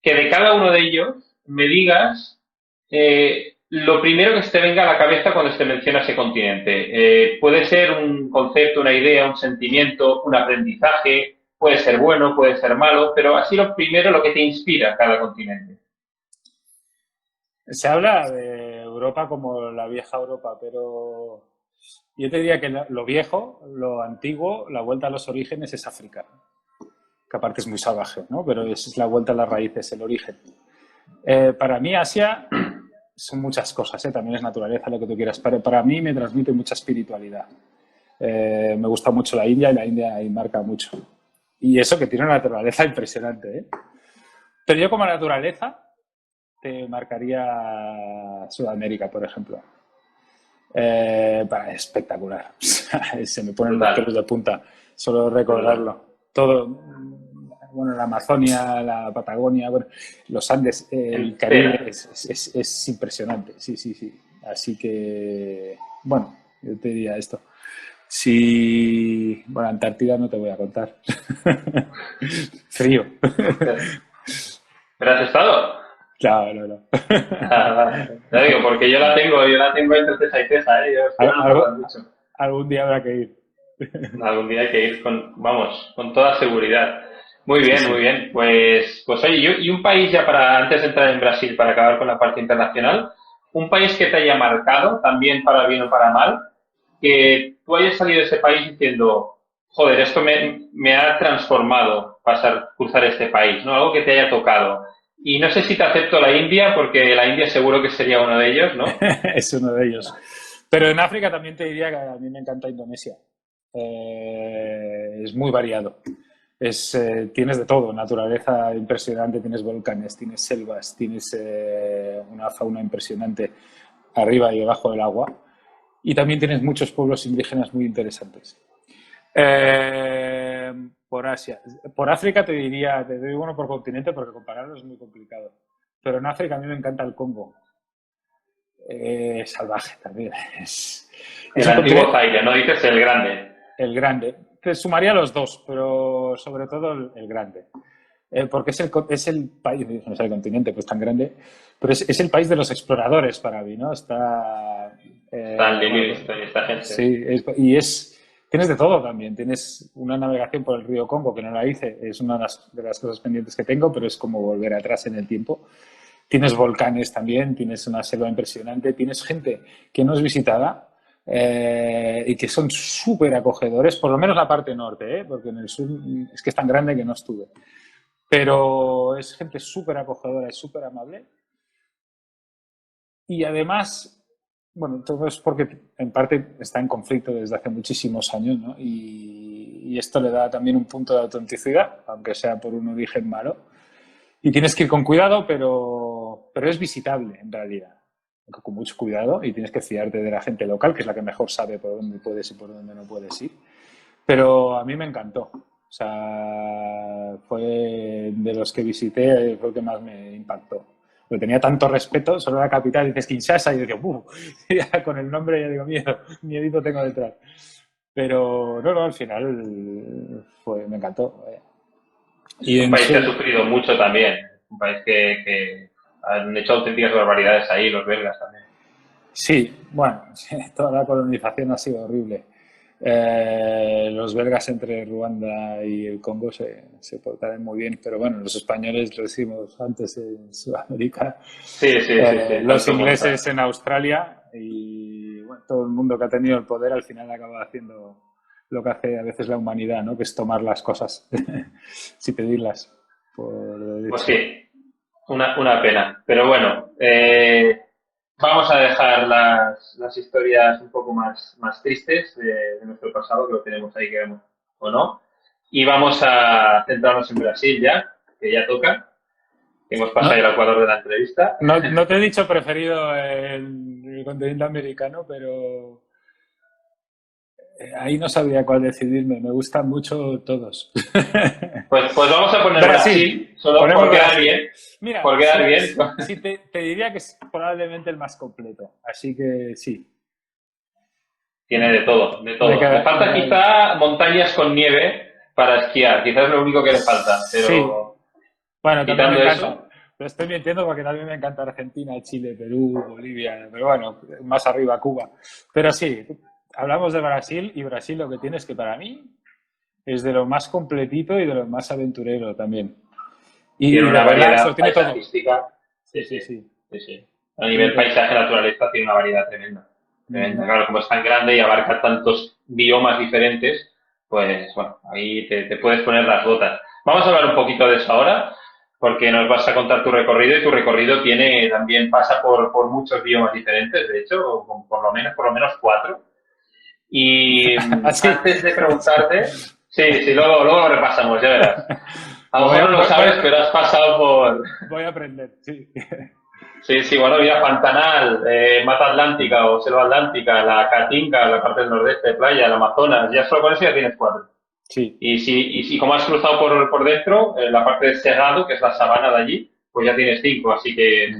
Speaker 3: que de cada uno de ellos me digas lo primero que se te venga a la cabeza cuando se te menciona ese continente. Puede ser un concepto, una idea, un sentimiento, un aprendizaje, puede ser bueno, puede ser malo, pero así lo primero, lo que te inspira cada continente.
Speaker 2: Se habla de Europa como la vieja Europa, pero yo te diría que lo viejo, lo antiguo, la vuelta a los orígenes es África, que aparte es muy salvaje, ¿no? Pero es la vuelta a las raíces, el origen. Para mí Asia son muchas cosas, también es naturaleza, lo que tú quieras, pero para mí me transmite mucha espiritualidad. Me gusta mucho la India y la India ahí marca mucho. Y eso que tiene una naturaleza impresionante, ¿eh? Pero yo como naturaleza te marcaría Sudamérica, por ejemplo. Espectacular. Se me ponen los pelos de punta solo recordarlo. Todo, bueno, la Amazonia, la Patagonia, bueno, los Andes, el Caribe es impresionante. Sí, sí, sí. Así que, bueno, yo te diría esto. Si, bueno, Antártida no te voy a contar. Frío.
Speaker 3: ¿Pero has estado?
Speaker 2: Claro, no, no.
Speaker 3: Te digo, porque yo la tengo entre ceja y ceja, ¿eh? Yo es que no me falta mucho.
Speaker 2: Algún día habrá que ir.
Speaker 3: Algún día hay que ir con toda seguridad. Muy bien,
Speaker 2: Sí.
Speaker 3: muy bien. Pues oye, y un país ya antes de entrar en Brasil, para acabar con la parte internacional, un país que te haya marcado, también para bien o para mal, que tú hayas salido de ese país diciendo, joder, esto me ha transformado cruzar este país, ¿no? Algo que te haya tocado. Y no sé si te acepto la India, porque la India seguro que sería uno de ellos, ¿no?
Speaker 2: Es uno de ellos. Pero en África también te diría que a mí me encanta Indonesia. Es muy variado. Tienes de todo, naturaleza impresionante, tienes volcanes, tienes selvas, tienes una fauna impresionante arriba y debajo del agua. Y también tienes muchos pueblos indígenas muy interesantes. Por Asia. Por África te doy uno por continente porque compararlo es muy complicado. Pero en África a mí me encanta el Congo. Salvaje también.
Speaker 3: El antiguo Zaire, ¿no? Dices el grande.
Speaker 2: El grande. Te sumaría los dos, pero sobre todo el grande. Porque es el país, no es el continente pues tan grande, pero es el país de los exploradores para mí, ¿no? Está
Speaker 3: Livingstone y esta gente.
Speaker 2: Sí, tienes de todo también. Tienes una navegación por el río Congo que no la hice, es una de las cosas pendientes que tengo, pero es como volver atrás en el tiempo. Tienes volcanes también, tienes una selva impresionante, tienes gente que no es visitada y que son súper acogedores, por lo menos la parte norte, porque en el sur es que es tan grande que no estuve. Pero es gente súper acogedora, es súper amable. Y además, bueno, todo es porque en parte está en conflicto desde hace muchísimos años, ¿no? Y esto le da también un punto de autenticidad, aunque sea por un origen malo. Y tienes que ir con cuidado, pero es visitable en realidad. Aunque con mucho cuidado y tienes que fiarte de la gente local, que es la que mejor sabe por dónde puedes y por dónde no puedes ir. Pero a mí me encantó. O sea, fue de los que visité, fue el que más me impactó. Porque tenía tanto respeto, solo la capital, dices Kinshasa, y yo digo, ya con el nombre ya digo, miedito tengo detrás. Pero no, al final me encantó.
Speaker 3: Y un país que ha sufrido mucho también. Un país que han hecho auténticas barbaridades ahí, los belgas también.
Speaker 2: Sí, bueno, toda la colonización ha sido horrible. Los belgas entre Ruanda y el Congo se portaron muy bien, pero bueno, los españoles lo decimos antes en Sudamérica,
Speaker 3: sí,
Speaker 2: los ingleses en Australia y bueno, todo el mundo que ha tenido el poder al final acaba haciendo lo que hace a veces la humanidad, ¿no? Que es tomar las cosas sin pedirlas.
Speaker 3: Pues sí, una pena, pero bueno. Vamos a dejar las historias un poco más tristes de nuestro pasado, que lo tenemos ahí, queremos o no. Y vamos a centrarnos en Brasil ya, que ya toca. que hemos pasado
Speaker 2: No,
Speaker 3: el Ecuador de la entrevista.
Speaker 2: no te he dicho preferido el continente americano, pero ahí no sabía cuál decidirme. Me gustan mucho todos.
Speaker 3: Pues vamos a poner
Speaker 2: Brasil.
Speaker 3: Brasil, solo
Speaker 2: Ponemos
Speaker 3: por quedar
Speaker 2: Brasil.
Speaker 3: bien.
Speaker 2: Mira,
Speaker 3: Por quedar bien.
Speaker 2: sí te diría que es probablemente el más completo. Así que sí.
Speaker 3: Tiene de todo, de todo.
Speaker 2: Me
Speaker 3: Le
Speaker 2: queda-
Speaker 3: falta
Speaker 2: me-
Speaker 3: quizá montañas con nieve para esquiar, quizás es lo único que le falta,
Speaker 2: Sí.
Speaker 3: pero
Speaker 2: Bueno, también me
Speaker 3: quitando
Speaker 2: encanta.
Speaker 3: eso,
Speaker 2: Lo estoy mintiendo porque también me encanta Argentina, Chile, Perú, Bolivia, pero bueno, más arriba Cuba. Pero sí, hablamos de Brasil y Brasil lo que tiene es que para mí es de lo más completito y de lo más aventurero también.
Speaker 3: tiene
Speaker 2: Y de
Speaker 3: una
Speaker 2: relax, lo
Speaker 3: variedad
Speaker 2: tiene todo.
Speaker 3: paisajística.
Speaker 2: Sí,
Speaker 3: Sí,
Speaker 2: sí,
Speaker 3: sí,
Speaker 2: sí.
Speaker 3: sí, sí. A
Speaker 2: Tiene
Speaker 3: nivel
Speaker 2: todo.
Speaker 3: paisaje, naturaleza, tiene una variedad tremenda. Tremenda.
Speaker 2: Mm.
Speaker 3: Claro, como es tan grande y abarca tantos biomas diferentes, pues bueno, ahí te puedes poner las botas. Vamos a hablar un poquito de eso ahora, porque nos vas a contar tu recorrido y tu recorrido tiene también pasa por muchos biomas diferentes, de hecho, por lo menos 4. Y
Speaker 2: Así.
Speaker 3: antes de preguntarte, sí, luego lo repasamos, ya verás. A lo
Speaker 2: Voy a,
Speaker 3: mejor no lo sabes, pero has pasado por,
Speaker 2: voy a aprender, sí.
Speaker 3: sí, bueno, mira, Pantanal, Mata Atlántica o Selva Atlántica, la Caatinga, la parte del nordeste de playa, el Amazonas, ya solo con eso ya tienes 4.
Speaker 2: Sí.
Speaker 3: Y si como has cruzado por dentro, la parte de Cerrado, que es la sabana de allí, pues ya tienes 5. Así que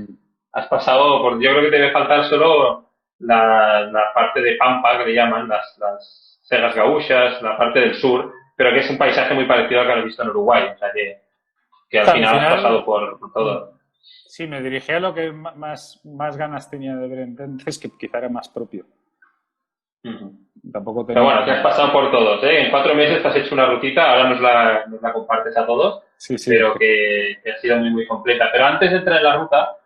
Speaker 3: has pasado por, yo creo que te debe faltar solo la parte de Pampa, que le llaman, las Serras Gaúchas, la parte del sur, pero que es un paisaje muy parecido al que has visto en Uruguay. O sea que al
Speaker 2: Claro, al
Speaker 3: final has pasado
Speaker 2: final,
Speaker 3: por todo.
Speaker 2: sí, me dirigí a lo que más ganas tenía de ver entonces, que quizá era más propio.
Speaker 3: Ujú.
Speaker 2: Tampoco
Speaker 3: Pero
Speaker 2: tenía...
Speaker 3: bueno, que has pasado por todos, ¿eh? En 4 meses te has hecho una rutita, ahora nos la compartes a todos,
Speaker 2: Sí, sí.
Speaker 3: pero que ha sido muy, muy completa. Pero antes de entrar en la ruta,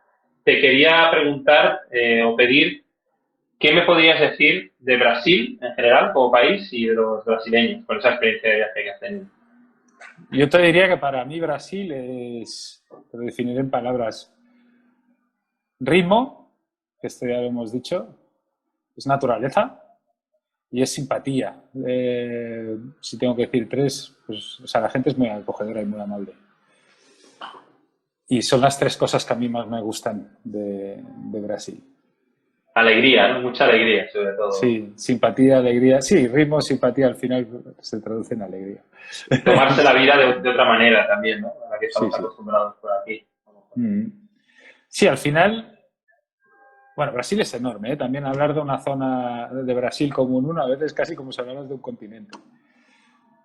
Speaker 3: te quería preguntar o pedir qué me podrías decir de Brasil en general como país y de los brasileños, con esa experiencia de viaje que has tenido.
Speaker 2: Yo te diría que para mí Brasil es, lo definiré en palabras, ritmo, que esto ya lo hemos dicho, es naturaleza y es simpatía. Si tengo que decir 3, pues, o sea, la gente es muy acogedora y muy amable. Y son las 3 cosas que a mí más me gustan de Brasil.
Speaker 3: Alegría, ¿no? Mucha alegría, sobre todo.
Speaker 2: Sí, simpatía, alegría. Sí, ritmo, simpatía, al final se traduce en alegría.
Speaker 3: Tomarse la vida de otra manera también, ¿no? A la que
Speaker 2: Sí,
Speaker 3: estamos
Speaker 2: sí.
Speaker 3: acostumbrados por aquí.
Speaker 2: Sí, al final, bueno, Brasil es enorme, ¿eh? También hablar de una zona de Brasil como un uno, a veces casi como si hablaras de un continente.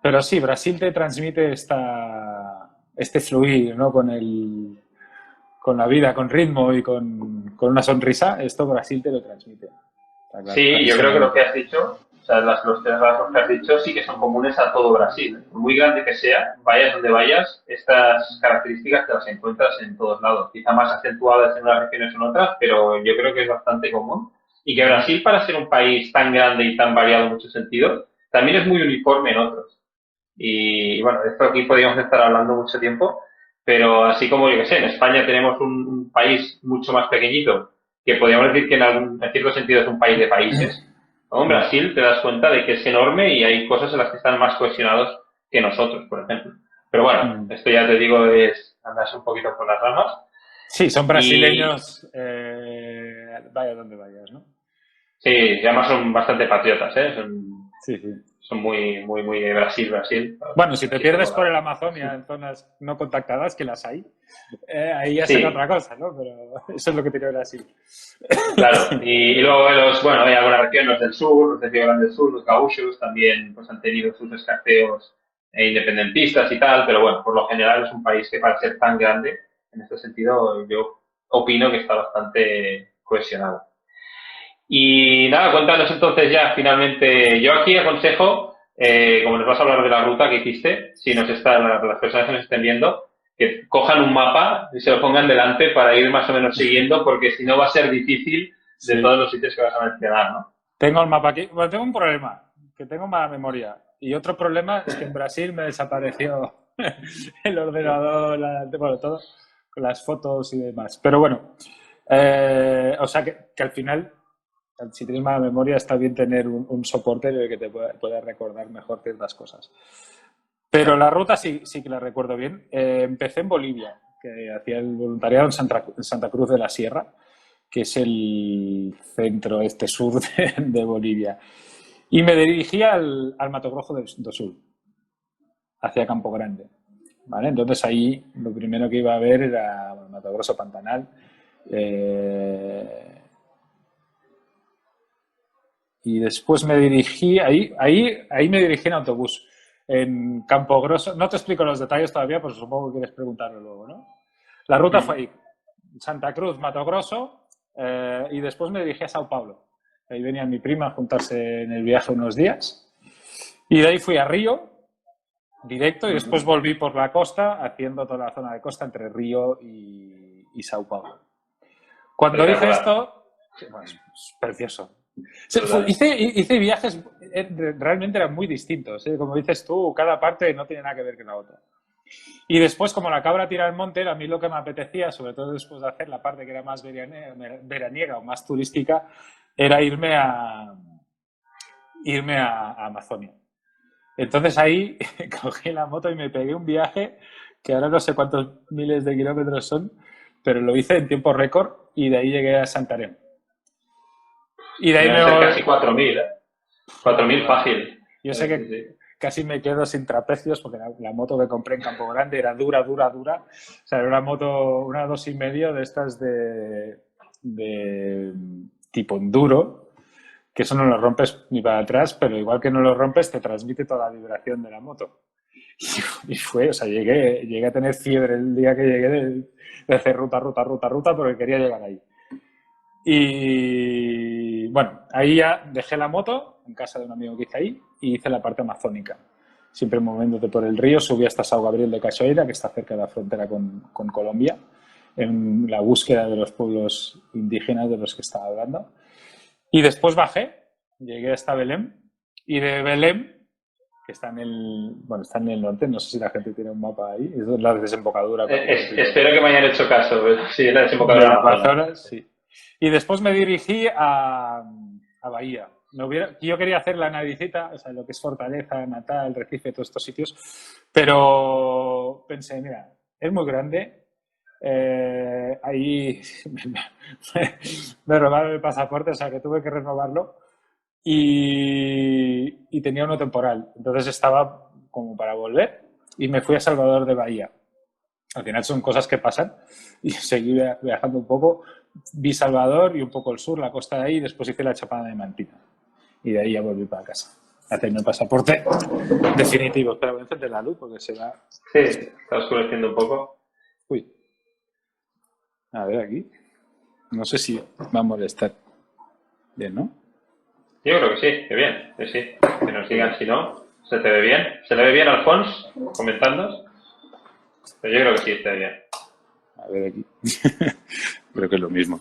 Speaker 2: Pero sí, Brasil te transmite este fluir, ¿no? Con la vida, con ritmo y con una sonrisa. Esto Brasil te lo transmite. Está
Speaker 3: Sí, yo creo que lo
Speaker 2: clarísimamente.
Speaker 3: que has dicho, o sea, los 3 rasgos que has dicho sí que son comunes a todo Brasil. Por muy grande que sea, vayas donde vayas, estas características te las encuentras en todos lados. Quizá más acentuadas en unas regiones o en otras, pero yo creo que es bastante común. Y que Brasil, para ser un país tan grande y tan variado en muchos sentidos, también es muy uniforme en otros. Y bueno, de esto aquí podríamos estar hablando mucho tiempo, pero así como yo que sé, en España tenemos un país mucho más pequeñito, que podríamos decir que en cierto sentido es un país de países, ¿no? En Brasil te das cuenta de que es enorme y hay cosas en las que están más cohesionados que nosotros, por ejemplo. Pero bueno, esto ya te digo es andarse un poquito por las ramas.
Speaker 2: Sí, son
Speaker 3: Y
Speaker 2: brasileños, vaya donde vayas, ¿no?
Speaker 3: sí, y además son bastante patriotas, ¿eh?
Speaker 2: Sí, sí.
Speaker 3: Son muy, muy, muy de Brasil, Brasil.
Speaker 2: Bueno, si te
Speaker 3: Así
Speaker 2: pierdes
Speaker 3: como
Speaker 2: por
Speaker 3: la...
Speaker 2: el Amazonia en zonas no contactadas, que las hay, ahí ya será
Speaker 3: Sí,
Speaker 2: otra cosa, ¿no? Pero eso es lo que tiene Brasil.
Speaker 3: claro, y luego bueno, hay algunas regiones los del sur, los de Río Grande del Sur, los gaúchos, también pues han tenido sus escarceos independentistas y tal, pero bueno, por lo general es un país que para ser tan grande, en este sentido, yo opino que está bastante cohesionado. Y nada, cuéntanos entonces ya, finalmente, yo aquí aconsejo, como nos vas a hablar de la ruta que hiciste, si las personas que nos estén viendo, que cojan un mapa y se lo pongan delante para ir más o menos siguiendo, porque si no va a ser difícil de
Speaker 2: Sí.
Speaker 3: todos los sitios que vas a mencionar, ¿no?
Speaker 2: Tengo el mapa aquí. Bueno, tengo un problema, que tengo mala memoria. Y otro problema es que en Brasil me desapareció el ordenador, bueno, todo, con las fotos y demás. Pero bueno, o sea que al final, si tienes mala memoria, está bien tener un soporte en el que te pueda recordar mejor ciertas cosas. Pero la ruta sí que la recuerdo bien. Empecé en Bolivia. que hacía el voluntariado en Santa Cruz de la Sierra, que es el centro sur de Bolivia. Y me dirigí al Mato Grosso do Sul, hacia Campo Grande. ¿Vale? Entonces ahí lo primero que iba a ver era Mato Grosso Pantanal. Y después me dirigí, ahí me dirigí en autobús. En Campo Grosso, no te explico los detalles todavía, pues supongo que quieres preguntarlo luego, ¿no? La ruta fue ahí, Santa Cruz, Mato Grosso, y después me dirigí a Sao Paulo. Ahí venía mi prima a juntarse en el viaje unos días. Y de ahí fui a Río, directo, y después volví por la costa, haciendo toda la zona de costa entre Río y Sao Paulo. Cuando hice esto, pues, es precioso. Hice viajes, realmente eran muy distintos, ¿eh? Como dices tú, cada parte no tiene nada que ver con la otra. Y después, como la cabra tira al monte, a mí lo que me apetecía, sobre todo después de hacer la parte que era más veraniega o más turística, era irme a Amazonia. Entonces ahí cogí la moto y me pegué un viaje que ahora no sé cuántos miles de kilómetros son, pero lo hice en tiempo récord y de ahí llegué a Santarém. Y de ahí
Speaker 3: casi 4.000, ¿eh? 4.000 fácil.
Speaker 2: Yo sé que casi me quedo sin trapecios porque la moto que compré en Campo Grande era dura. O sea, era una moto, una 2,5 de estas de tipo enduro, que eso no lo rompes ni para atrás, pero igual que no lo rompes, te transmite toda la vibración de la moto. Y fue, o sea, llegué a tener fiebre el día que llegué de hacer ruta, porque quería llegar ahí. Y bueno, ahí ya dejé la moto en casa de un amigo que hice ahí y hice la parte amazónica. Siempre moviéndote por el río, subí hasta São Gabriel de Cachoeira, que está cerca de la frontera con Colombia, en la búsqueda de los pueblos indígenas de los que estaba hablando. Y después bajé, llegué hasta Belém, y de Belém, que está en el norte, no sé si la gente tiene un mapa ahí, es la desembocadura.
Speaker 3: Espero que me hayan hecho caso, sí, es la desembocadura
Speaker 2: de Amazonas, sí. Y después me dirigí a Bahía. Yo quería hacer la Navicita, o sea, lo que es Fortaleza, Natal, Recife, todos estos sitios, pero pensé, mira, es muy grande, ahí me robaron el pasaporte, o sea, que tuve que renovarlo y tenía uno temporal, entonces estaba como para volver y me fui a Salvador de Bahía. Al final son cosas que pasan y seguí viajando un poco. Vi Salvador y un poco el sur, la costa de ahí, y después hice la Chapada Diamantina. Y de ahí ya volví para casa. A hacerme el pasaporte definitivo. Espera, voy a encender la luz porque se va...
Speaker 3: Sí, está oscureciendo un poco.
Speaker 2: Uy. A ver, aquí. No sé si va a molestar. Bien, ¿no?
Speaker 3: Yo creo que sí, que bien, que sí. Que nos digan si no. ¿Se te ve bien? ¿Se le ve bien, Alfons, comentando? Pero yo creo que sí, está bien.
Speaker 2: A ver aquí. Creo que es lo mismo.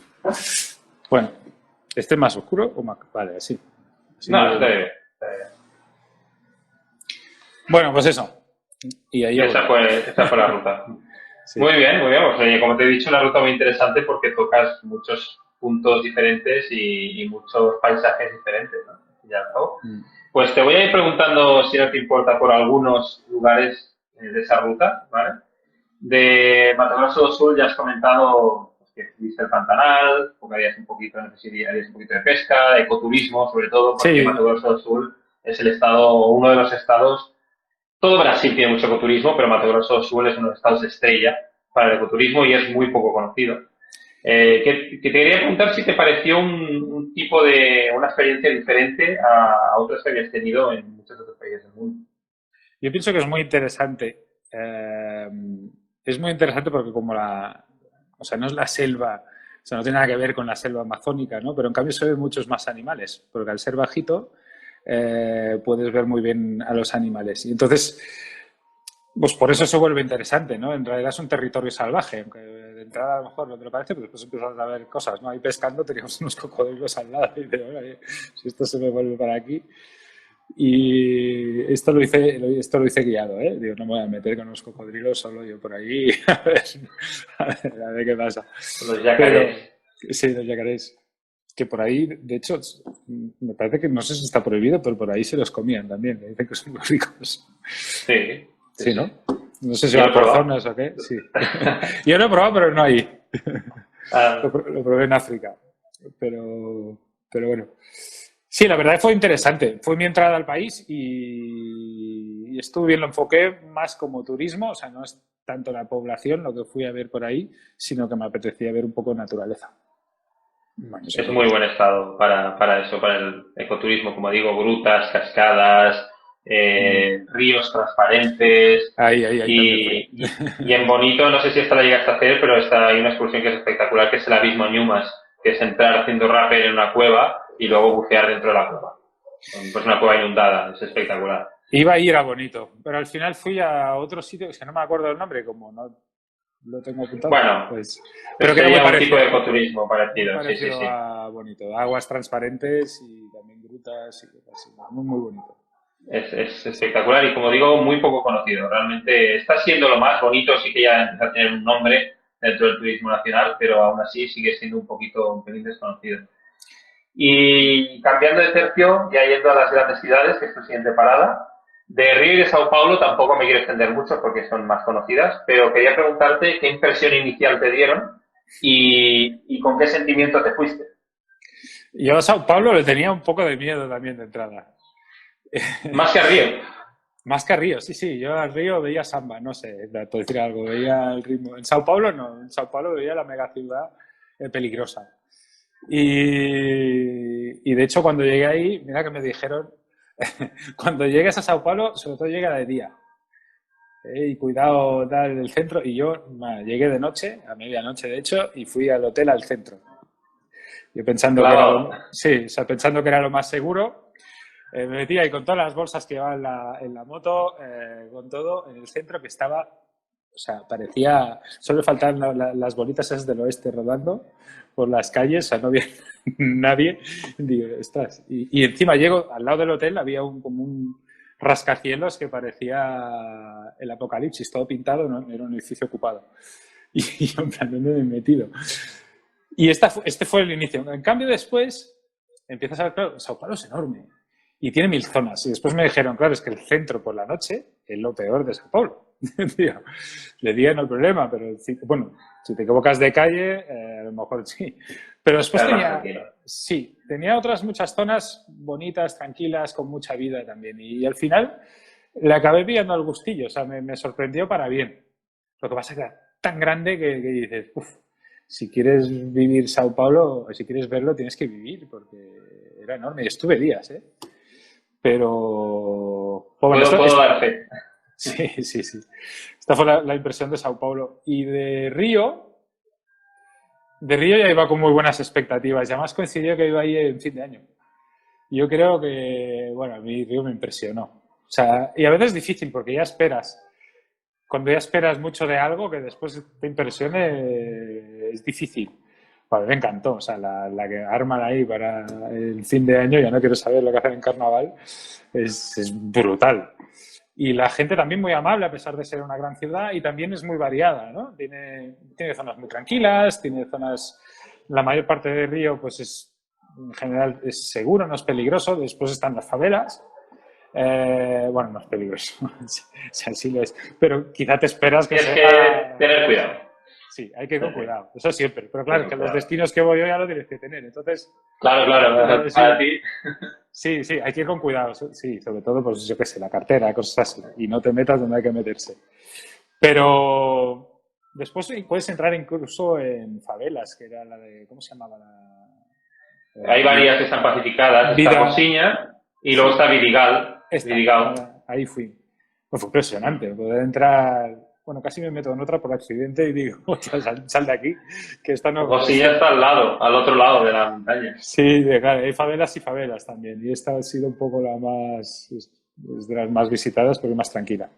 Speaker 2: Bueno, ¿este es más oscuro o más...? Vale, así.
Speaker 3: No, está bien.
Speaker 2: Bueno, pues eso. Y ahí
Speaker 3: esa fue la ruta. Sí. Muy bien. Pues, oye, como te he dicho, una ruta muy interesante porque tocas muchos puntos diferentes y muchos paisajes diferentes, ¿no? Ya, ¿no? Pues te voy a ir preguntando, si no te importa, por algunos lugares de esa ruta, ¿vale? De Mato Grosso do Sul ya has comentado que viste el Pantanal, porque harías un poquito de pesca, de ecoturismo, sobre todo, porque sí. Mato Grosso do Sul es uno de los estados, todo Brasil tiene mucho ecoturismo, pero Mato Grosso do Sul es uno de los estados de estrella para el ecoturismo y es muy poco conocido. Que te quería preguntar si te pareció un tipo de una experiencia diferente a otras que habías tenido en muchos otros países del mundo.
Speaker 2: Yo pienso que es muy interesante. Es muy interesante porque como o sea, no es la selva, o sea, no tiene nada que ver con la selva amazónica, ¿no? Pero en cambio se ven muchos más animales, porque al ser bajito puedes ver muy bien a los animales. Y entonces, pues por eso se vuelve interesante, ¿no? En realidad es un territorio salvaje, aunque de entrada a lo mejor no te lo parece, pero después empiezas a ver cosas, ¿no? Ahí pescando teníamos unos cocodrilos al lado y dices, si esto se me vuelve para aquí... Y esto lo hice guiado, ¿eh? Digo, no me voy a meter con los cocodrilos solo yo por ahí a ver qué pasa.
Speaker 3: Los yacarés.
Speaker 2: Sí, los yacarés. Que por ahí, de hecho, me parece que no sé si está prohibido, pero por ahí se los comían también. Me dicen que son muy ricos.
Speaker 3: Sí,
Speaker 2: ¿no? No sé si
Speaker 3: Yo
Speaker 2: va
Speaker 3: lo he
Speaker 2: por
Speaker 3: probado.
Speaker 2: zonas o qué. Sí. Yo lo he probado, pero no ahí.
Speaker 3: Ah,
Speaker 2: Lo probé en África. Pero bueno. Sí, la verdad fue interesante. Fue mi entrada al país y estuve bien, lo enfoqué más como turismo, o sea, no es tanto la población lo que fui a ver por ahí, sino que me apetecía ver un poco de naturaleza. Bueno, eso
Speaker 3: es
Speaker 2: todo.
Speaker 3: muy buen estado para eso, para el ecoturismo, como digo, grutas, cascadas, ríos transparentes
Speaker 2: Ahí también fui.
Speaker 3: y en Bonito, no sé si esta la llegaste a hacer, pero hay una excursión que es espectacular, que es el Abismo Ñumas, que es entrar haciendo rappel en una cueva y luego bucear dentro de la cueva. Pues una cueva inundada, es espectacular.
Speaker 2: Iba a ir a Bonito, pero al final fui a otro sitio, es que no me acuerdo el nombre, como no lo tengo apuntado,
Speaker 3: Bueno,
Speaker 2: pues, pero que era
Speaker 3: sería un tipo de ecoturismo
Speaker 2: muy
Speaker 3: parecido, sí, sí,
Speaker 2: parecido
Speaker 3: sí.
Speaker 2: a Bonito. Aguas transparentes y también grutas y cosas así. Muy, muy bonito.
Speaker 3: Es espectacular y como digo, muy poco conocido. Realmente está siendo lo más bonito, sí que ya empieza a tener un nombre dentro del turismo nacional, pero aún así sigue siendo un pelín desconocido. Y cambiando de tercio, ya yendo a las grandes ciudades, que es tu siguiente parada, de Río y de Sao Paulo tampoco me quiero extender mucho porque son más conocidas, pero quería preguntarte qué impresión inicial te dieron y con qué sentimiento te fuiste.
Speaker 2: Yo a Sao Paulo le tenía un poco de miedo también de entrada.
Speaker 3: Más que a Río.
Speaker 2: Más que a Río, sí, sí. Yo al Río veía samba, no sé, por decir algo, veía el ritmo. En Sao Paulo no, en Sao Paulo veía la megaciudad peligrosa. Y de hecho cuando llegué ahí, mira que me dijeron, cuando llegues a Sao Paulo, sobre todo llega de día. Y cuidado, tal, el centro. Y yo llegué de noche, a medianoche de hecho, y fui al hotel al centro. Yo pensando que era
Speaker 3: Clavado.
Speaker 2: lo, sí, o sea, pensando que era lo más seguro, me metí ahí con todas las bolsas que llevaba en la moto, con todo, en el centro que estaba, o sea, parecía, solo faltaban las bolitas esas del oeste rodando por las calles, o sea, no había nadie. Digo, ostras. Y encima llego, al lado del hotel había como un rascacielos que parecía el apocalipsis, todo pintado, ¿no? Era un edificio ocupado. Y yo, en plan, ¿dónde me he metido? Y este fue el inicio. En cambio, después empiezas a ver, claro, Sao Paulo es enorme y tiene 1000 zonas. Y después me dijeron, claro, es que el centro por la noche es lo peor de Sao Paulo. Tío, de día no hay problema, pero bueno, si te equivocas de calle, a lo mejor sí. Pero después
Speaker 3: Estar más tranquilo.
Speaker 2: sí, tenía otras muchas zonas bonitas, tranquilas, con mucha vida también. Y al final le acabé pillando al gustillo, o sea, me sorprendió para bien. Lo que pasa es que era tan grande que dices, uff, si quieres vivir Sao Paulo, o si quieres verlo, tienes que vivir, porque era enorme. Y estuve días, ¿eh? Pero bueno,
Speaker 3: Puedo dar fe.
Speaker 2: sí, sí, sí. Esta fue la impresión de Sao Paulo. Y de Río ya iba con muy buenas expectativas. Y además coincidió que iba ahí en fin de año. Yo creo que, bueno, a mí Río me impresionó. O sea, y a veces es difícil porque ya esperas. Cuando ya esperas mucho de algo, que después te impresione, es difícil. Bueno, me encantó. O sea, la que arman ahí para el fin de año, ya no quiero saber lo que hacen en carnaval, es brutal. Y la gente también muy amable, a pesar de ser una gran ciudad, y también es muy variada, ¿no? Tiene zonas muy tranquilas, tiene zonas... La mayor parte de Río, pues en general es seguro, no es peligroso. Después están las favelas. Bueno, no es peligroso, o sea, sí lo es, pero quizá te esperas que
Speaker 3: Tienes
Speaker 2: sea...
Speaker 3: que tener cuidado.
Speaker 2: Sí, hay que ir con cuidado, eso siempre, pero claro,
Speaker 3: Ten
Speaker 2: que los
Speaker 3: cuidado.
Speaker 2: destinos que voy yo ya lo tienes que tener, entonces,
Speaker 3: Claro, claro,
Speaker 2: sí,
Speaker 3: para ti.
Speaker 2: sí, sí, hay que ir con cuidado, sí, sobre todo, pues yo qué sé, la cartera, cosas así, y no te metas donde hay que meterse. Pero después puedes entrar incluso en favelas, que era la de, ¿cómo se llamaba?
Speaker 3: Hay varias que están pacificadas. Está
Speaker 2: Vida,
Speaker 3: Mociña y luego
Speaker 2: sí,
Speaker 3: está Vidigal. Vidigal.
Speaker 2: ahí fui. Pues fue impresionante poder entrar. Bueno, casi me meto en otra por accidente y digo, sal de aquí, que esta no.
Speaker 3: Mociña está al otro lado de la montaña.
Speaker 2: Sí, claro, hay favelas y favelas también. Y esta ha sido un poco la más, es de las más visitadas, pero más tranquila.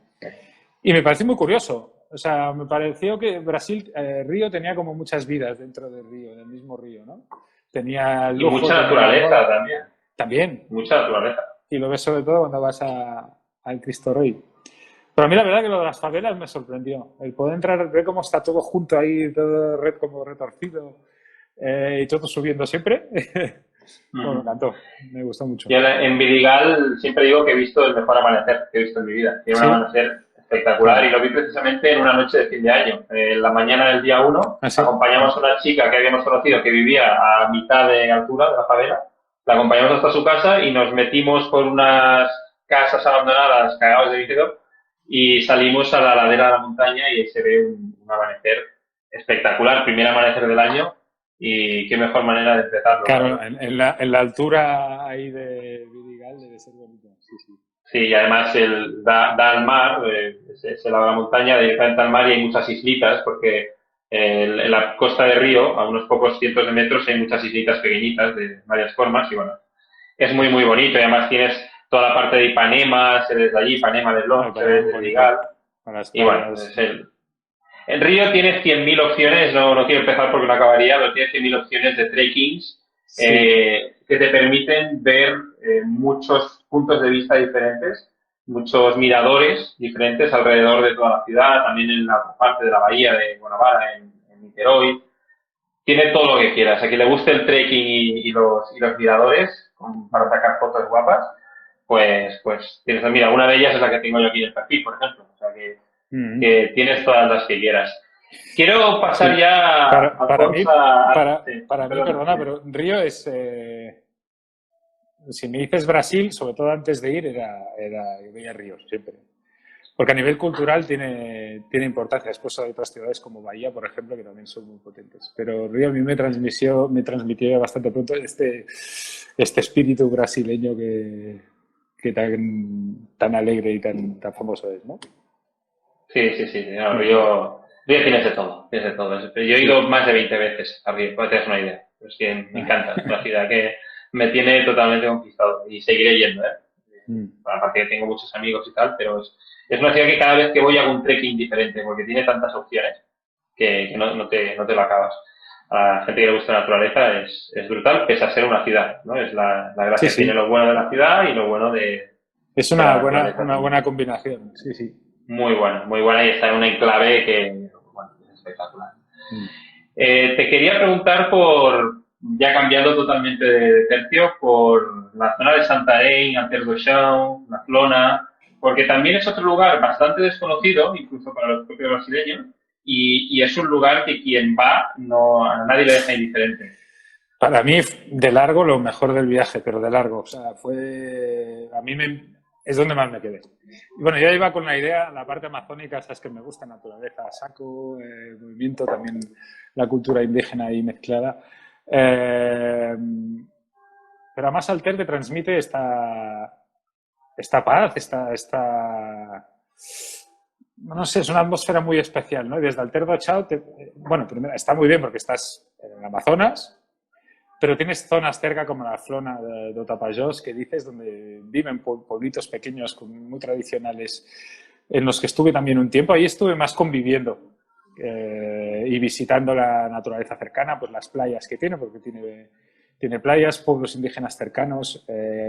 Speaker 2: Y me pareció muy curioso. O sea, me pareció que Brasil, Río tenía como muchas vidas dentro del río, del mismo río, ¿no? Tenía
Speaker 3: Y
Speaker 2: lujo,
Speaker 3: mucha
Speaker 2: tenía
Speaker 3: naturaleza
Speaker 2: amor.
Speaker 3: también.
Speaker 2: También.
Speaker 3: Mucha naturaleza.
Speaker 2: Y lo ves sobre todo cuando vas al Cristo Rey. Pero a mí la verdad que lo de las favelas me sorprendió. El poder entrar, ver cómo está todo junto ahí, todo como retorcido y todo subiendo siempre. Bueno, me encantó, me gustó mucho.
Speaker 3: Y en Vidigal siempre digo que he visto el mejor amanecer que he visto en mi vida. Tiene un
Speaker 2: Sí,
Speaker 3: amanecer espectacular, y lo vi precisamente en una noche de fin de año. En la mañana del día 1
Speaker 2: ¿Ah, sí?
Speaker 3: acompañamos a una chica que habíamos conocido que vivía a mitad de altura de la favela, la acompañamos hasta su casa y nos metimos por unas casas abandonadas cagados de vídeo y salimos a la ladera de la montaña y ahí se ve un amanecer espectacular, primer amanecer del año, y qué mejor manera de empezarlo.
Speaker 2: Claro, en la altura ahí de Vidigal debe ser bonito. Sí, sí.
Speaker 3: Sí, y además da al mar, se lava la montaña directamente al mar y hay muchas islitas, porque en la costa de Río, a unos pocos cientos de metros, hay muchas islitas pequeñitas de varias formas y bueno, es muy, muy bonito. Y además tienes toda la parte de Ipanema, se ve desde allí, Ipanema del Long, se ve desde Vidigal. Y bueno, el río tiene 100.000 opciones, no quiero empezar porque no acabaría, pero tiene 100.000 opciones de trekkings que te permiten ver muchos puntos de vista diferentes, muchos miradores diferentes alrededor de toda la ciudad, también en la parte de la bahía de Guanabara, en Niterói. Tiene todo lo que quieras. A quien le guste el trekking y los miradores para sacar fotos guapas, pues tienes, mira, una de ellas es la que tengo yo aquí en el perfil, por ejemplo. O sea que tienes todas las que quieras. Quiero pasar ya
Speaker 2: para mí,
Speaker 3: sí,
Speaker 2: perdona, pero Río es... si me dices Brasil, sobre todo antes de ir, yo veía Río siempre. Porque a nivel cultural tiene importancia. Después hay otras ciudades como Bahía, por ejemplo, que también son muy potentes. Pero Río a mí me transmitió bastante pronto este espíritu brasileño que tan alegre y tan famoso es, ¿no?
Speaker 3: Sí. No, Río tienes de todo. Yo he ido más de 20 veces a Río, para que te das una idea. Es que me encanta. Es una ciudad que me tiene totalmente conquistado y seguiré yendo, aparte que tengo muchos amigos y tal, pero es una ciudad que cada vez que voy hago un trekking diferente porque tiene tantas opciones que no te lo acabas. A la gente que le gusta la naturaleza es brutal, pese a ser una ciudad, ¿no? Es la gracia,
Speaker 2: Sí.
Speaker 3: Tiene lo bueno de la ciudad y lo bueno de...
Speaker 2: Es una buena combinación, sí.
Speaker 3: Muy buena, y está en un enclave que, bueno, es espectacular. Te quería preguntar ya cambiando totalmente de tercio, por la zona de Santarém, Alter do Chão, La Flona, porque también es otro lugar bastante desconocido, incluso para los propios brasileños, y es un lugar que quien va a nadie le deja indiferente.
Speaker 2: Para mí, de largo, lo mejor del viaje, pero de largo. O sea, es donde más me quedé. Bueno, yo iba con la idea, la parte amazónica, sabes que me gusta naturaleza, saco, movimiento, también la cultura indígena ahí mezclada. Pero además Alter te transmite esta paz, no sé, es una atmósfera muy especial, ¿no? Y desde Alter do Chão, bueno, primero está muy bien porque estás en el Amazonas, pero tienes zonas cerca como la Flona de Tapajós, que dices, donde viven pueblitos pequeños muy tradicionales, en los que estuve también un tiempo. Ahí estuve más conviviendo y visitando la naturaleza cercana, pues las playas que tiene, porque tiene playas, pueblos indígenas cercanos.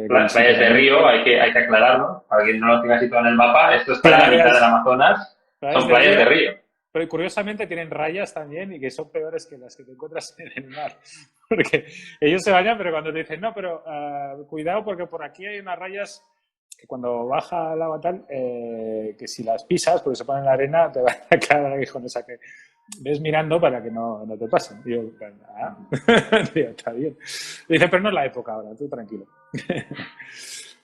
Speaker 3: Las playas de Río, hay que aclararlo, para quien no lo tenga situado en el mapa, esto está en la mitad del Amazonas, son playas de Río.
Speaker 2: Pero curiosamente tienen rayas también y que son peores que las que te encuentras en el mar. Porque ellos se bañan, pero cuando te dicen, no, pero cuidado porque por aquí hay unas rayas que cuando baja el agua tal, que si las pisas, porque se ponen en la arena, te van a caer el aguijón. O sea que ves mirando para que no te pasen. Y yo, tío, está bien. Y dice, pero no es la época ahora, tú tranquilo.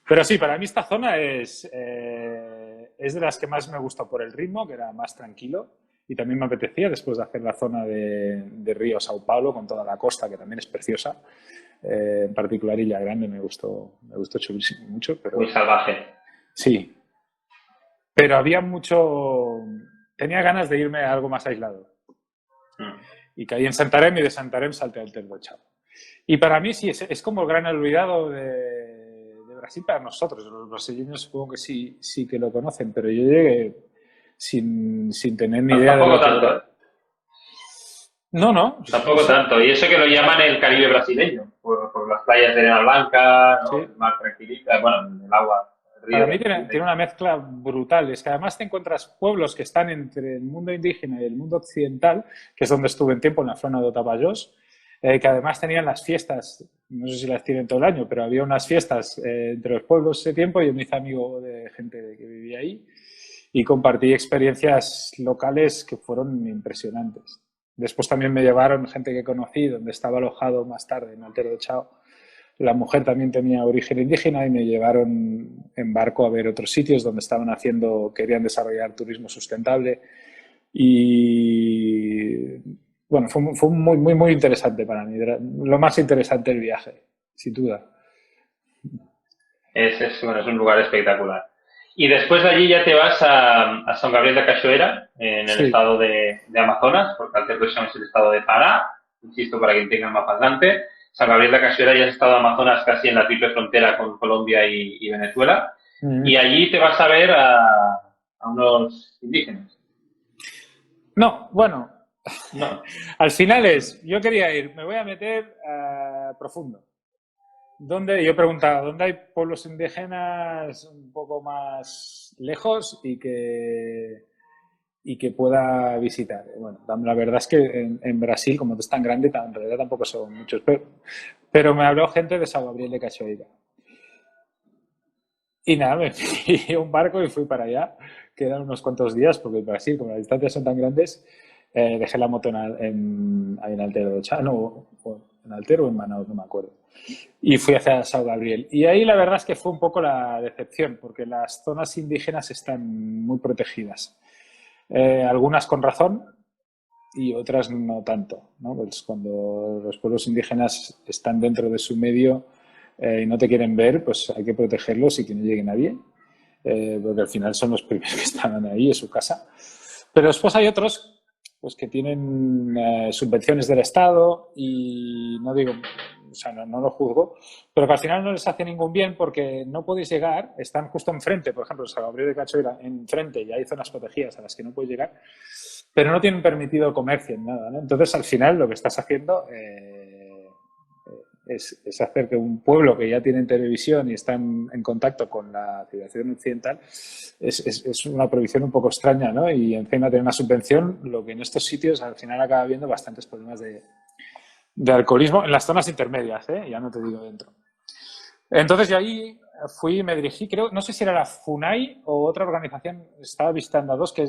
Speaker 2: Pero sí, para mí esta zona es de las que más me gustó por el ritmo, que era más tranquilo. Y también me apetecía, después de hacer la zona de Río Sao Paulo, con toda la costa, que también es preciosa. En particular Ilha Grande me gustó mucho. Pero,
Speaker 3: muy salvaje.
Speaker 2: Sí. Pero había mucho... Tenía ganas de irme a algo más aislado. Y caí en Santarém y de Santarém salté al Alter do Chão. Y para mí sí, es como el gran olvidado de Brasil para nosotros. Los brasileños supongo que sí que lo conocen, pero yo llegué sin tener ni idea
Speaker 3: de lo tanto, ¿eh?
Speaker 2: No.
Speaker 3: Tampoco tanto. Y eso que lo llaman el Caribe brasileño, por las playas de arena blanca, ¿no? Sí. El mar tranquilita, bueno, el agua. El río,
Speaker 2: para mí tiene una mezcla brutal. Es que además te encuentras pueblos que están entre el mundo indígena y el mundo occidental, que es donde estuve en tiempo, en la zona de Tapajós, que además tenían las fiestas, no sé si las tienen todo el año, pero había unas fiestas entre los pueblos ese tiempo y yo me hice amigo de gente que vivía ahí. y compartí experiencias locales que fueron impresionantes. Después también me llevaron gente que conocí, donde estaba alojado más tarde, en Alter do Chao. La mujer también tenía origen indígena y me llevaron en barco a ver otros sitios donde querían desarrollar turismo sustentable. Y bueno, fue muy, muy, muy interesante para mí. Era lo más interesante del viaje, sin duda.
Speaker 3: Bueno, es un lugar espectacular. Y después de allí ya te vas a San Gabriel de Cachoeira, en el
Speaker 2: Sí.
Speaker 3: estado de Amazonas, porque Alter do Chão es el estado de Pará, insisto, para quien tenga el mapa delante. San Gabriel de Cachoeira ya es estado de Amazonas casi en la triple frontera con Colombia y Venezuela. Y allí te vas a ver a unos indígenas.
Speaker 2: No, bueno,
Speaker 3: No.
Speaker 2: al final yo quería ir, me voy a meter profundo. Yo preguntaba, ¿dónde hay pueblos indígenas un poco más lejos y que pueda visitar? Bueno, la verdad es que en Brasil, como es tan grande, en realidad tampoco son muchos, pero me habló gente de São Gabriel de Cachoeira. Y nada, me fui a un barco y fui para allá, que eran unos cuantos días, porque en Brasil, como las distancias son tan grandes, dejé la moto en Alter do Chão, no, en Alter o en Manaus, no me acuerdo. Y fui hacia São Gabriel. Y ahí la verdad es que fue un poco la decepción, porque las zonas indígenas están muy protegidas. Algunas con razón y otras no tanto, ¿no? Pues cuando los pueblos indígenas están dentro de su medio y no te quieren ver, pues hay que protegerlos y que no llegue nadie, porque al final son los primeros que están ahí, en su casa. Pero después hay otros pues que tienen subvenciones del Estado y no digo, o sea, no lo juzgo, pero que al final no les hace ningún bien porque no podéis llegar, están justo enfrente, por ejemplo, San Gabriel de Cachoeira, enfrente, y hay zonas protegidas a las que no puedes llegar, pero no tienen permitido comercio en nada, ¿no? Entonces, al final, lo que estás haciendo es hacer que un pueblo que ya tiene televisión y está en contacto con la civilización occidental es una prohibición un poco extraña, ¿no? Y encima de una subvención, lo que en estos sitios al final acaba habiendo bastantes problemas de alcoholismo en las zonas intermedias, ya no te digo dentro. Entonces yo ahí me dirigí, creo, no sé si era la FUNAI o otra organización, estaba visitando a dos, que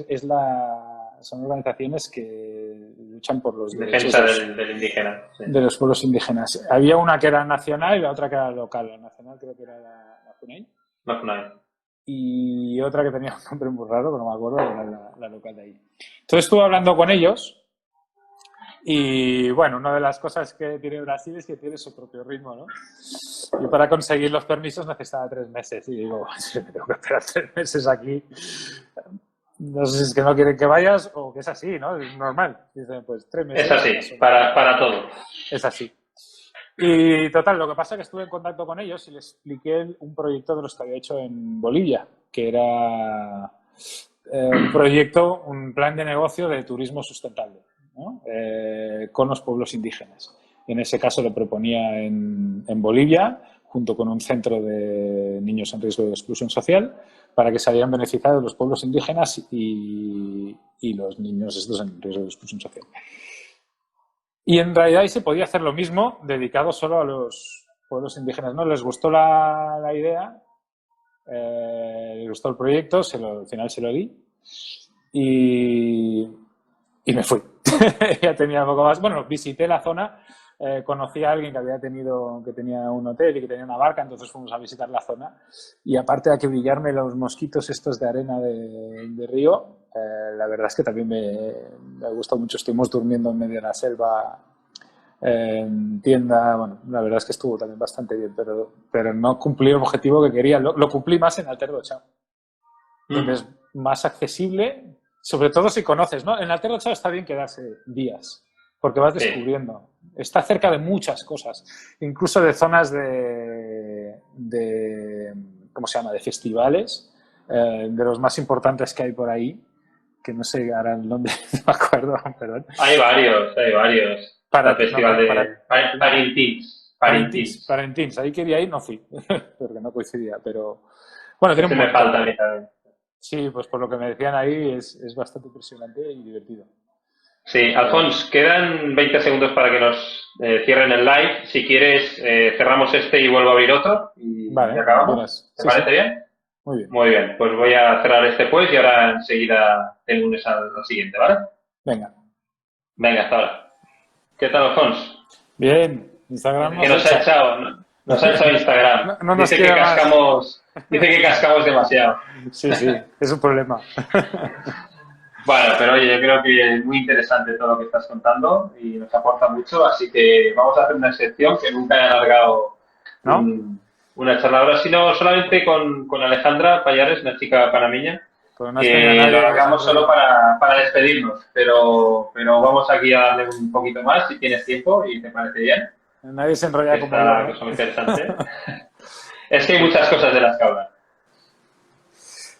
Speaker 2: son organizaciones que luchan por los derechos
Speaker 3: del indígena. Sí.
Speaker 2: De los pueblos indígenas. Había una que era nacional y la otra que era local. La nacional creo que era la FUNAI.
Speaker 3: La FUNAI.
Speaker 2: Y otra que tenía un nombre muy raro, pero no me acuerdo, era la local de ahí. Entonces estuve hablando con ellos y, bueno, una de las cosas que tiene Brasil es que tiene su propio ritmo, ¿no? Yo para conseguir los permisos necesitaba 3 meses y digo, me tengo que esperar 3 meses aquí. No sé si es que no quieren que vayas o que es así, ¿no? Es normal. Dicen, pues 3 meses.
Speaker 3: Es así, para todo.
Speaker 2: Es así. Y total, lo que pasa es que estuve en contacto con ellos y les expliqué un proyecto de los que había hecho en Bolivia, que era un plan de negocio de turismo sustentable, ¿no? Con los pueblos indígenas. En ese caso lo proponía en Bolivia, junto con un centro de niños en riesgo de exclusión social, para que se hayan beneficiado los pueblos indígenas y los niños estos en riesgo de exclusión social. Y en realidad ahí se podía hacer lo mismo, dedicado solo a los pueblos indígenas, ¿no? Les gustó la idea, les gustó el proyecto, al final se lo di y me fui. Ya tenía un poco más. Bueno, visité la zona. Conocí a alguien que tenía un hotel y que tenía una barca, entonces fuimos a visitar la zona y aparte de que brillarme los mosquitos estos de arena de río, la verdad es que también me gustó mucho. Estuvimos durmiendo en medio de la selva en tienda, bueno, la verdad es que estuvo también bastante bien, pero no cumplí el objetivo que quería. Lo cumplí más en Alter do Chão, donde es más accesible, sobre todo si conoces, ¿no? En Alter do Chão está bien quedarse días, porque vas descubriendo. Sí. Está cerca de muchas cosas, incluso de zonas de ¿cómo se llama?, de festivales, de los más importantes que hay por ahí, que no sé ahora el nombre, no me acuerdo, perdón.
Speaker 3: Hay varios. El festival de
Speaker 2: Parintins, ahí quería ir, no fui, porque no coincidía, pero bueno, tiene un
Speaker 3: me falta a mí también.
Speaker 2: Sí, pues por lo que me decían ahí es bastante impresionante y divertido.
Speaker 3: Sí, Alfons, quedan 20 segundos para que nos cierren el live. Si quieres, cerramos este y vuelvo a abrir otro y
Speaker 2: vale,
Speaker 3: acabamos. ¿Te parece bien?
Speaker 2: Muy bien.
Speaker 3: Muy bien, pues voy a cerrar este pues y ahora enseguida te unes al siguiente, ¿vale?
Speaker 2: Venga.
Speaker 3: Venga, hasta ahora. ¿Qué tal, Alfonso?
Speaker 2: Bien. Instagram
Speaker 3: Que
Speaker 2: nos
Speaker 3: nos ha
Speaker 2: echa.
Speaker 3: echado, nos ha echado Instagram.
Speaker 2: No nos
Speaker 3: Dice que
Speaker 2: quiere más.
Speaker 3: dice que cascamos demasiado.
Speaker 2: Sí, es un problema.
Speaker 3: Bueno, pero oye, yo creo que es muy interesante todo lo que estás contando y nos aporta mucho, así que vamos a hacer una sección que nunca he alargado
Speaker 2: ¿No?
Speaker 3: una charla ahora, sino solamente con Alejandra Payares, una chica panameña,
Speaker 2: Pues no has tenido a
Speaker 3: que lo
Speaker 2: nadie que se
Speaker 3: alargamos solo
Speaker 2: enrolle.
Speaker 3: para despedirnos, pero vamos aquí a darle un poquito más si tienes tiempo y te parece bien,
Speaker 2: Nadie se
Speaker 3: que
Speaker 2: enrolla como yo,
Speaker 3: esta
Speaker 2: ¿eh?
Speaker 3: cosa muy interesante. Es que hay muchas cosas de las que hablar.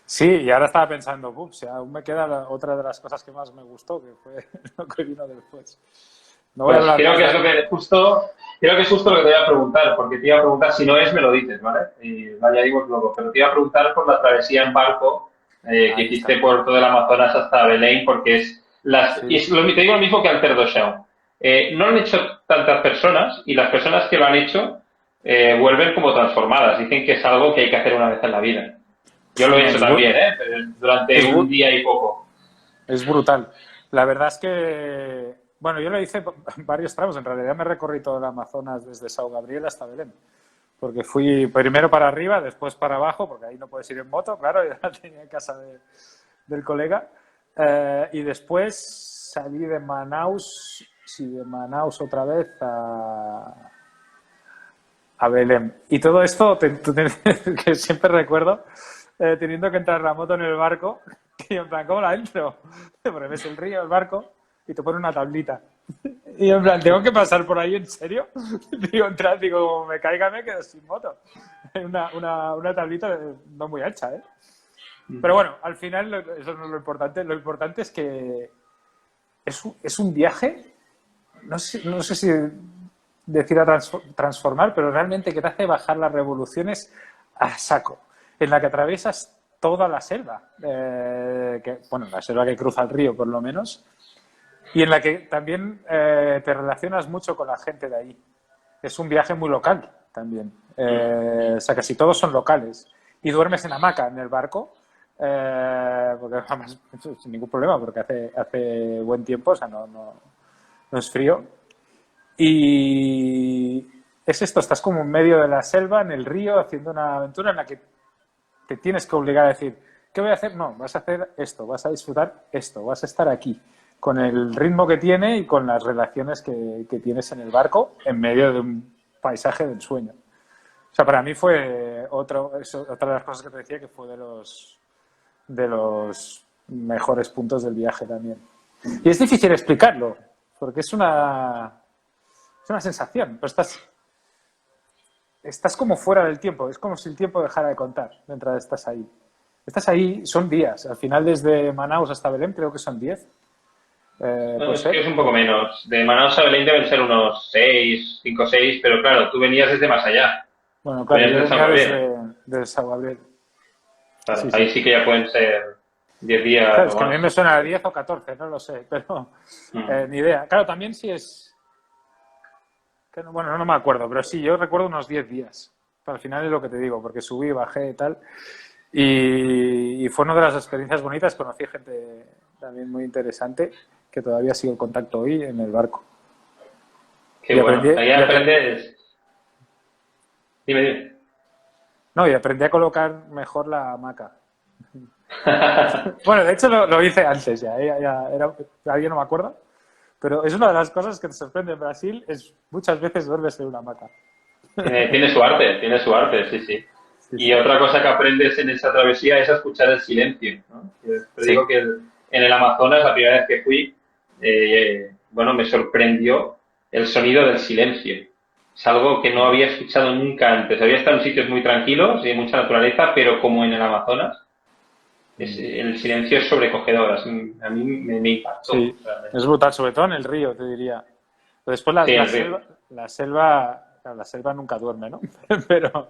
Speaker 2: Sí, y ahora estaba pensando, si aún me queda otra de las cosas que más me gustó, que fue lo que vino después. No voy a
Speaker 3: Pues
Speaker 2: hablar
Speaker 3: creo
Speaker 2: más
Speaker 3: que es
Speaker 2: de...
Speaker 3: lo que justo, creo que es justo lo que te voy a preguntar, porque te iba a preguntar, si no es, me lo dices, ¿vale? Y lo añadimos luego, pero te iba a preguntar por la travesía en barco que
Speaker 2: Ahí
Speaker 3: hiciste
Speaker 2: está.
Speaker 3: por todo el Amazonas hasta Belén, porque y
Speaker 2: Sí.
Speaker 3: te digo lo mismo que al Show. No lo han hecho tantas personas y las personas que lo han hecho vuelven como transformadas. Dicen que es algo que hay que hacer una vez en la vida. Yo lo he
Speaker 2: No,
Speaker 3: hecho también, ¿eh? Pero durante
Speaker 2: es,
Speaker 3: un día y poco.
Speaker 2: es brutal. La verdad es que, bueno, yo lo hice varios tramos. En realidad me recorrí todo el Amazonas desde Sao Gabriel hasta Belén. Porque fui primero para arriba, después para abajo, porque ahí no puedes ir en moto, claro, ya tenía en casa del colega. Y después salí de Manaus, sí, de Manaus otra vez a Belén. Y todo esto, que siempre recuerdo, teniendo que entrar la moto en el barco, y en plan, ¿cómo la entro? Porque ves el río, el barco, y te pone una tablita. Y en plan, ¿tengo que pasar por ahí en serio? Digo, entrar, digo, como me caiga me quedo sin moto. Una tablita no muy ancha, ¿eh? Pero bueno, al final eso no es lo importante. Lo importante es que es un viaje, no sé si decir a transformar, pero realmente que te hace bajar las revoluciones a saco, en la que atraviesas toda la selva, bueno, la selva que cruza el río por lo menos, y en la que también te relacionas mucho con la gente de ahí. Es un viaje muy local también, o sea, casi todos son locales, y duermes en hamaca en el barco, porque además sin ningún problema, porque hace buen tiempo, o sea, no es frío. Y es esto, estás como en medio de la selva, en el río, haciendo una aventura en la que te tienes que obligar a decir, ¿qué voy a hacer? No, vas a hacer esto, vas a disfrutar esto, vas a estar aquí, con el ritmo que tiene y con las relaciones que tienes en el barco, en medio de un paisaje del sueño. O sea, para mí fue otra de las cosas que te decía, que fue de los mejores puntos del viaje también. Y es difícil explicarlo, porque es una sensación, pero estás como fuera del tiempo, es como si el tiempo dejara de contar mientras estás ahí. Estás ahí, son días, al final desde Manaus hasta Belén creo que son 10.
Speaker 3: No,
Speaker 2: ¿Puede
Speaker 3: es que
Speaker 2: ser?
Speaker 3: es un poco menos. De Manaus a Belén deben ser unos 6, 5 o 6, pero claro, tú venías desde más allá.
Speaker 2: Bueno, claro,
Speaker 3: Venías
Speaker 2: yo
Speaker 3: desde San
Speaker 2: venía
Speaker 3: Gabriel.
Speaker 2: desde Sao Gabriel.
Speaker 3: Claro,
Speaker 2: Sí,
Speaker 3: ahí
Speaker 2: sí.
Speaker 3: sí que ya pueden ser 10 días
Speaker 2: Claro, es
Speaker 3: o
Speaker 2: que a mí
Speaker 3: más.
Speaker 2: me suena a 10 o 14, no lo sé, pero
Speaker 3: Mm.
Speaker 2: ni idea. Claro, también sí es... Bueno, no me acuerdo, pero sí, yo recuerdo unos 10 días. Al final es lo que te digo, porque subí, bajé y tal. Y fue una de las experiencias bonitas. Conocí gente también muy interesante que todavía sigo en contacto hoy en el barco.
Speaker 3: Qué
Speaker 2: Y
Speaker 3: bueno. Ahí
Speaker 2: y
Speaker 3: aprendes. Dime, dime.
Speaker 2: no, y aprendí a colocar mejor la hamaca. Bueno, de hecho lo hice antes ya no me acuerdo. Pero es una de las cosas que te sorprende en Brasil, es muchas veces duermes en una hamaca.
Speaker 3: Tiene su arte, sí, sí.
Speaker 2: Sí,
Speaker 3: Y
Speaker 2: sí.
Speaker 3: otra cosa que aprendes en esa travesía es a escuchar el silencio, ¿no? Yo te
Speaker 2: Sí.
Speaker 3: digo que en el Amazonas, la primera vez que fui, bueno, me sorprendió el sonido del silencio. Es algo que no había escuchado nunca antes. Había estado en sitios muy tranquilos y en mucha naturaleza, pero como en el Amazonas, el silencio es sobrecogedor. A mí me impactó,
Speaker 2: Sí,
Speaker 3: realmente.
Speaker 2: es brutal, sobre todo en el río, te diría. Después
Speaker 3: Sí, el río.
Speaker 2: la selva nunca duerme, ¿no? Pero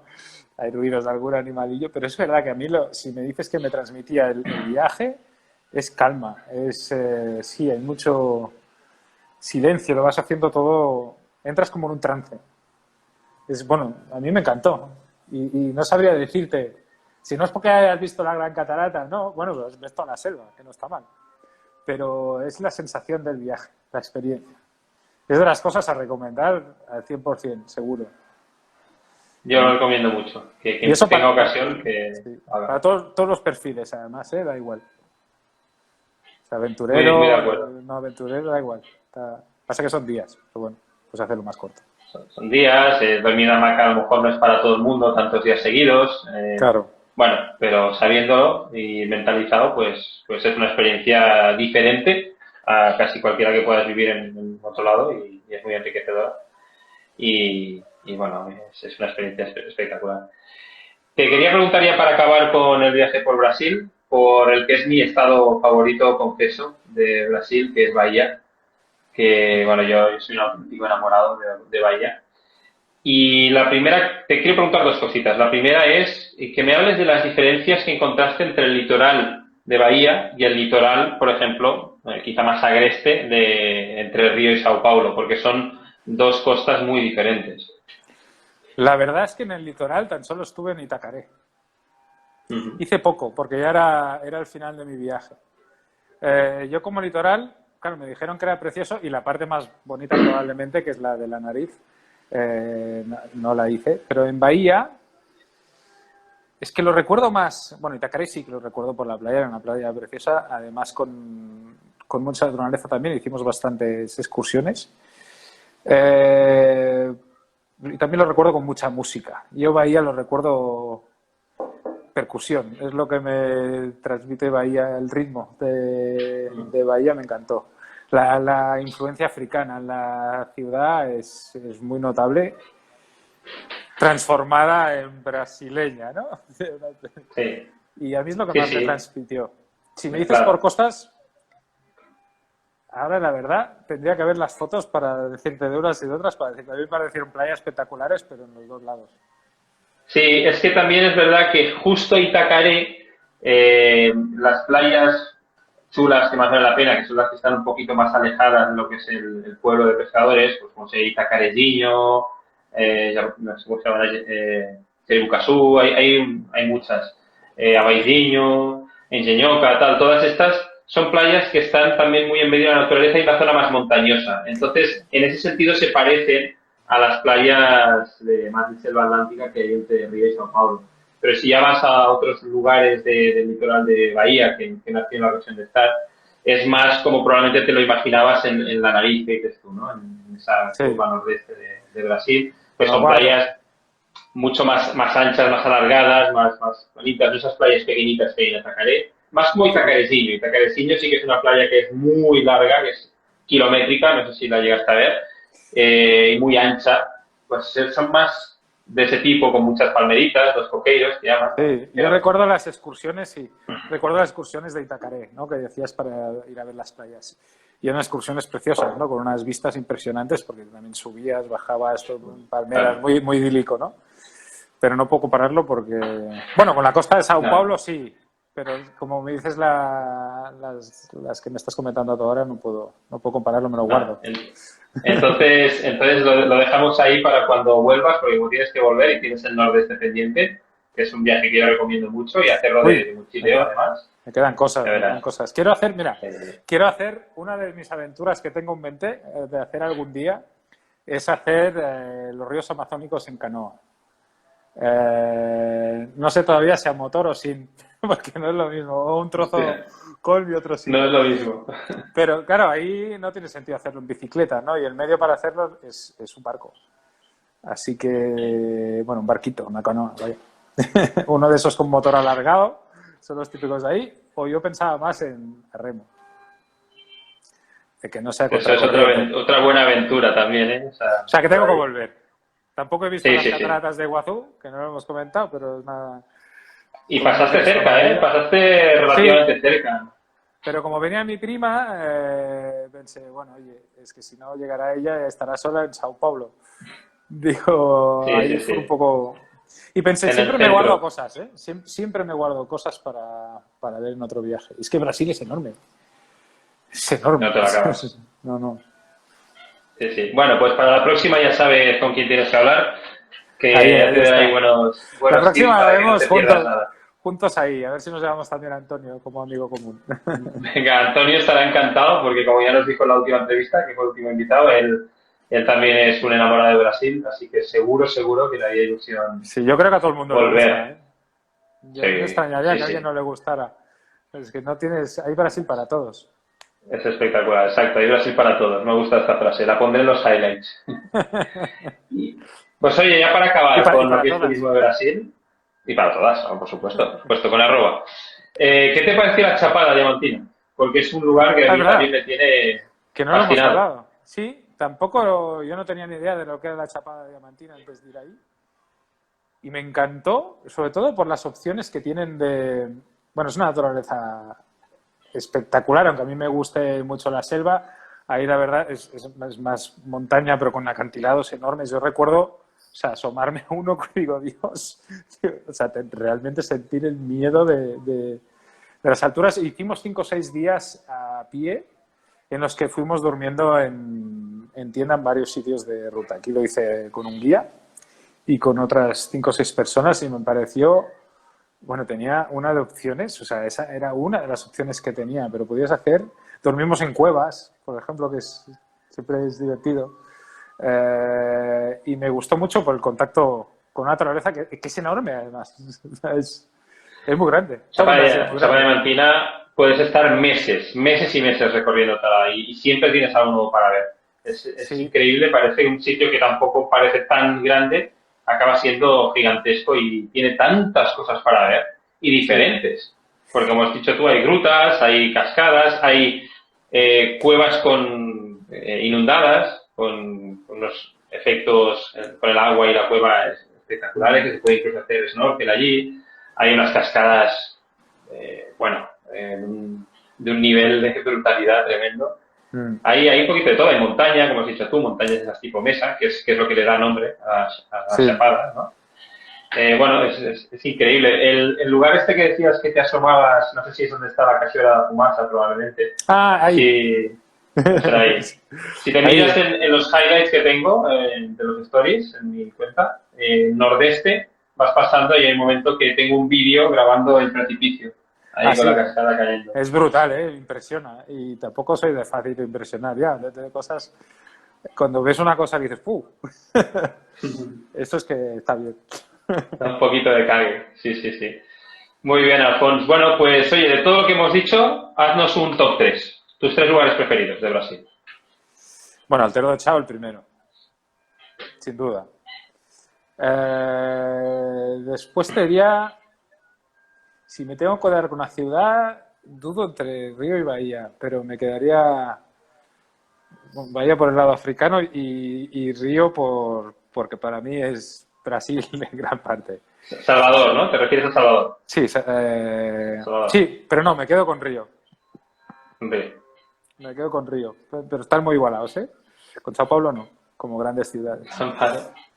Speaker 2: hay ruidos de algún animalillo. Pero es verdad que a mí, si me dices que me transmitía el viaje, es calma. Sí, hay mucho silencio, lo vas haciendo todo, entras como en un trance. Bueno, a mí me encantó. Y no sabría decirte. Si no es porque hayas visto la Gran Catarata, no, bueno, pues ves toda la selva, que no está mal. Pero es la sensación del viaje, la experiencia. Es de las cosas a recomendar al 100%, seguro.
Speaker 3: Yo lo recomiendo mucho. Que
Speaker 2: Y eso
Speaker 3: tenga ocasión, que
Speaker 2: sí,
Speaker 3: haga.
Speaker 2: para todos los perfiles, además, da igual. O sea,
Speaker 3: Muy
Speaker 2: aventurero,
Speaker 3: de acuerdo.
Speaker 2: no aventurero, da igual. Pasa que son días, pero bueno, pues hacerlo más corto.
Speaker 3: Son días, dormir en hamaca a lo mejor no es para todo el mundo tantos días seguidos.
Speaker 2: Claro.
Speaker 3: Bueno, pero sabiéndolo y mentalizado, pues es una experiencia diferente a casi cualquiera que puedas vivir en otro lado y es muy enriquecedora. Y bueno, es una experiencia espectacular. Te quería preguntar ya para acabar con el viaje por Brasil, por el que es mi estado favorito, confeso, de Brasil, que es Bahía, que bueno, yo soy un auténtico enamorado de Bahía. Y la primera, te quiero preguntar dos cositas. La primera es que me hables de las diferencias que encontraste entre el litoral de Bahía y el litoral, por ejemplo, quizá más agreste de Entre Río y Sao Paulo, porque son dos costas muy diferentes.
Speaker 2: La verdad es que en el litoral tan solo estuve en Itacaré.
Speaker 3: Uh-huh.
Speaker 2: Hice poco, porque ya era el final de mi viaje. Yo como litoral, claro, me dijeron que era precioso y la parte más bonita probablemente, que es la de la nariz, no la hice. Pero en Bahía, es que lo recuerdo más, bueno, Itacaré sí que lo recuerdo por la playa, era una playa preciosa, además con mucha naturaleza también, hicimos bastantes excursiones. Y también lo recuerdo con mucha música. Yo Bahía lo recuerdo percusión, es lo que me transmite Bahía, el ritmo de Bahía me encantó. La influencia africana en la ciudad es muy notable, transformada en brasileña, ¿no?
Speaker 3: Sí.
Speaker 2: Y a mí es lo que más me transmitió. Si me dices
Speaker 3: claro.
Speaker 2: por costas, ahora la verdad tendría que ver las fotos para decirte de unas y de otras, para decirte, a mí me parecieron playas espectaculares, pero en los dos lados.
Speaker 3: Sí, es que también es verdad que justo Itacaré, las playas chulas que más valen la pena, que son las que están un poquito más alejadas de lo que es el pueblo de pescadores, pues como se Itacarezinho, no sé cómo se llama, Cerucasú, hay muchas, Abaizinho, Engenhoca, tal, todas estas son playas que están también muy en medio de la naturaleza y la zona más montañosa. Entonces, en ese sentido se parecen a las playas más de selva atlántica que hay entre Río y São Paulo. Pero si ya vas a otros lugares del litoral de Bahía, que no has tenido la ocasión de estar, es más como probablemente te lo imaginabas en la nariz que dices tú, ¿no? En esa curva nordeste de Brasil, pues son playas mucho más anchas, más alargadas, más bonitas, esas playas pequeñitas que hay en Itacaré, más como Itacarezinho. Itacarezinho sí que es una playa que es muy larga, que es kilométrica, no sé si la llegaste a ver, y muy ancha, pues son más de ese tipo, con muchas palmeritas, los coqueiros que llaman.
Speaker 2: Sí, yo recuerdo las excursiones, sí. Recuerdo las excursiones de Itacaré, ¿no? Que decías para ir a ver las playas. Y eran excursiones preciosas, ¿no? Con unas vistas impresionantes, porque también subías, bajabas, palmeras, muy, muy idílico, ¿no? Pero no puedo compararlo porque... Bueno, con la costa de Sao Paulo sí, pero como me dices las que me estás comentando ahora, no puedo compararlo, me lo guardo.
Speaker 3: Entonces lo dejamos ahí para cuando vuelvas, porque como tienes que volver y tienes el nordeste pendiente, que es un viaje que yo recomiendo mucho, y hacerlo de mochileo además.
Speaker 2: Me quedan cosas, Quiero hacer una de mis aventuras que tengo en mente de hacer algún día, es hacer los ríos amazónicos en canoa. No sé todavía si a motor o sin, porque no es lo mismo, o un trozo con y otro sin.
Speaker 3: No es lo mismo.
Speaker 2: Pero claro, ahí no tiene sentido hacerlo en bicicleta, ¿no? Y el medio para hacerlo es un barco. Así que, bueno, un barquito, una canoa, vaya. Uno de esos con motor alargado, son los típicos de ahí, o yo pensaba más en remo. De que no sea
Speaker 3: Eso es otra buena aventura también, ¿eh?
Speaker 2: O sea, que tengo que volver. Tampoco he visto las cataratas de Iguazú, que no lo hemos comentado, pero es nada...
Speaker 3: Y pasaste cerca, ¿eh? Pasaste relativamente cerca.
Speaker 2: Pero como venía mi prima, pensé, bueno, oye, es que si no llegará ella, estará sola en Sao Paulo. Digo, ahí fue un poco... Y pensé, siempre me guardo cosas, ¿eh? Siempre me guardo cosas para ver en otro viaje. Y es que Brasil es enorme. Es enorme.
Speaker 3: No te lo acabas.
Speaker 2: No.
Speaker 3: Sí. Bueno, pues para la próxima ya sabes con quién tienes que hablar, que
Speaker 2: ahí
Speaker 3: te dará ahí buenos
Speaker 2: la próxima haremos puntos ahí. A ver si nos llevamos también a Antonio como amigo común.
Speaker 3: Venga, Antonio estará encantado porque como ya nos dijo en la última entrevista, que fue el último invitado, él también es un enamorado de Brasil, así que seguro que le haría ilusión
Speaker 2: Sí, yo creo que a todo el mundo le
Speaker 3: volver.
Speaker 2: gusta, ¿eh? Yo me extrañaría que a alguien no le gustara. Es que no tienes... Hay Brasil para todos.
Speaker 3: Es espectacular, exacto. Hay Brasil para todos. Me gusta esta frase. La pondré en los highlights. Pues oye, ya para acabar con lo que es turismo de Brasil, y para todas, por supuesto, con arroba. ¿Qué te pareció la Chapada Diamantina? Porque es un lugar que a mí también me tiene
Speaker 2: que no lo hemos
Speaker 3: fascinado.
Speaker 2: hablado. Sí, tampoco yo no tenía ni idea de lo que era la Chapada Diamantina antes de ir ahí. Y me encantó, sobre todo por las opciones que tienen de... Bueno, es una naturaleza espectacular, aunque a mí me guste mucho la selva. Ahí la verdad es más montaña, pero con acantilados enormes. Yo recuerdo, o sea, asomarme a uno que digo, Dios, tío, o sea, realmente sentir el miedo de las alturas. Hicimos 5 o 6 días a pie en los que fuimos durmiendo en tienda en varios sitios de ruta. Aquí lo hice con un guía y con otras 5 o 6 personas y me pareció... Bueno, tenía una de opciones, o sea, esa era una de las opciones que tenía, pero podías hacer... Dormimos en cuevas, por ejemplo, que siempre es divertido. Y me gustó mucho por el contacto con una naturaleza que es enorme, además. Es muy grande.
Speaker 3: Chapada Diamantina puedes estar meses y meses recorriendo y siempre tienes algo nuevo para ver. Es increíble, parece un sitio que tampoco parece tan grande, acaba siendo gigantesco y tiene tantas cosas para ver y diferentes. Porque como has dicho tú, hay grutas, hay cascadas, hay cuevas inundadas, con unos efectos con el agua y la cueva espectaculares, que se puede incluso hacer snorkel allí. Hay unas cascadas, de un nivel de brutalidad tremendo. Hay un poquito de todo, hay montaña, como has dicho tú, montañas de esas tipo mesa, que es lo que le da nombre a las chapadas, ¿no? Es increíble. El lugar este que decías que te asomabas, no sé si es donde está la Cachoeira da Fumaça, probablemente.
Speaker 2: Ahí.
Speaker 3: Ahí. Si te miras en los highlights que tengo de los stories en mi cuenta, nordeste, vas pasando y hay un momento que tengo un vídeo grabando el precipicio. Ahí con la cascada cayendo.
Speaker 2: Es brutal, impresiona. Y tampoco soy de fácil de impresionar ya. De cosas... Cuando ves una cosa dices, ¡puh! Esto es que está bien.
Speaker 3: Da un poquito de cague, sí. Muy bien, Alfons. Bueno, pues oye, de todo lo que hemos dicho, haznos un top 3. Tus 3 lugares preferidos de Brasil.
Speaker 2: Bueno, Alter do Chão el primero. Sin duda. Después te diría... Si me tengo que quedar con una ciudad, dudo entre Río y Bahía, pero me quedaría Bahía por el lado africano y Río porque para mí es Brasil en gran parte.
Speaker 3: Salvador, ¿no? ¿Te refieres a Salvador?
Speaker 2: Sí,
Speaker 3: Salvador.
Speaker 2: Sí, pero no, me quedo con Río.
Speaker 3: Sí.
Speaker 2: Me quedo con Río, pero están muy igualados, ¿eh? Con Sao Paulo no, como grandes ciudades.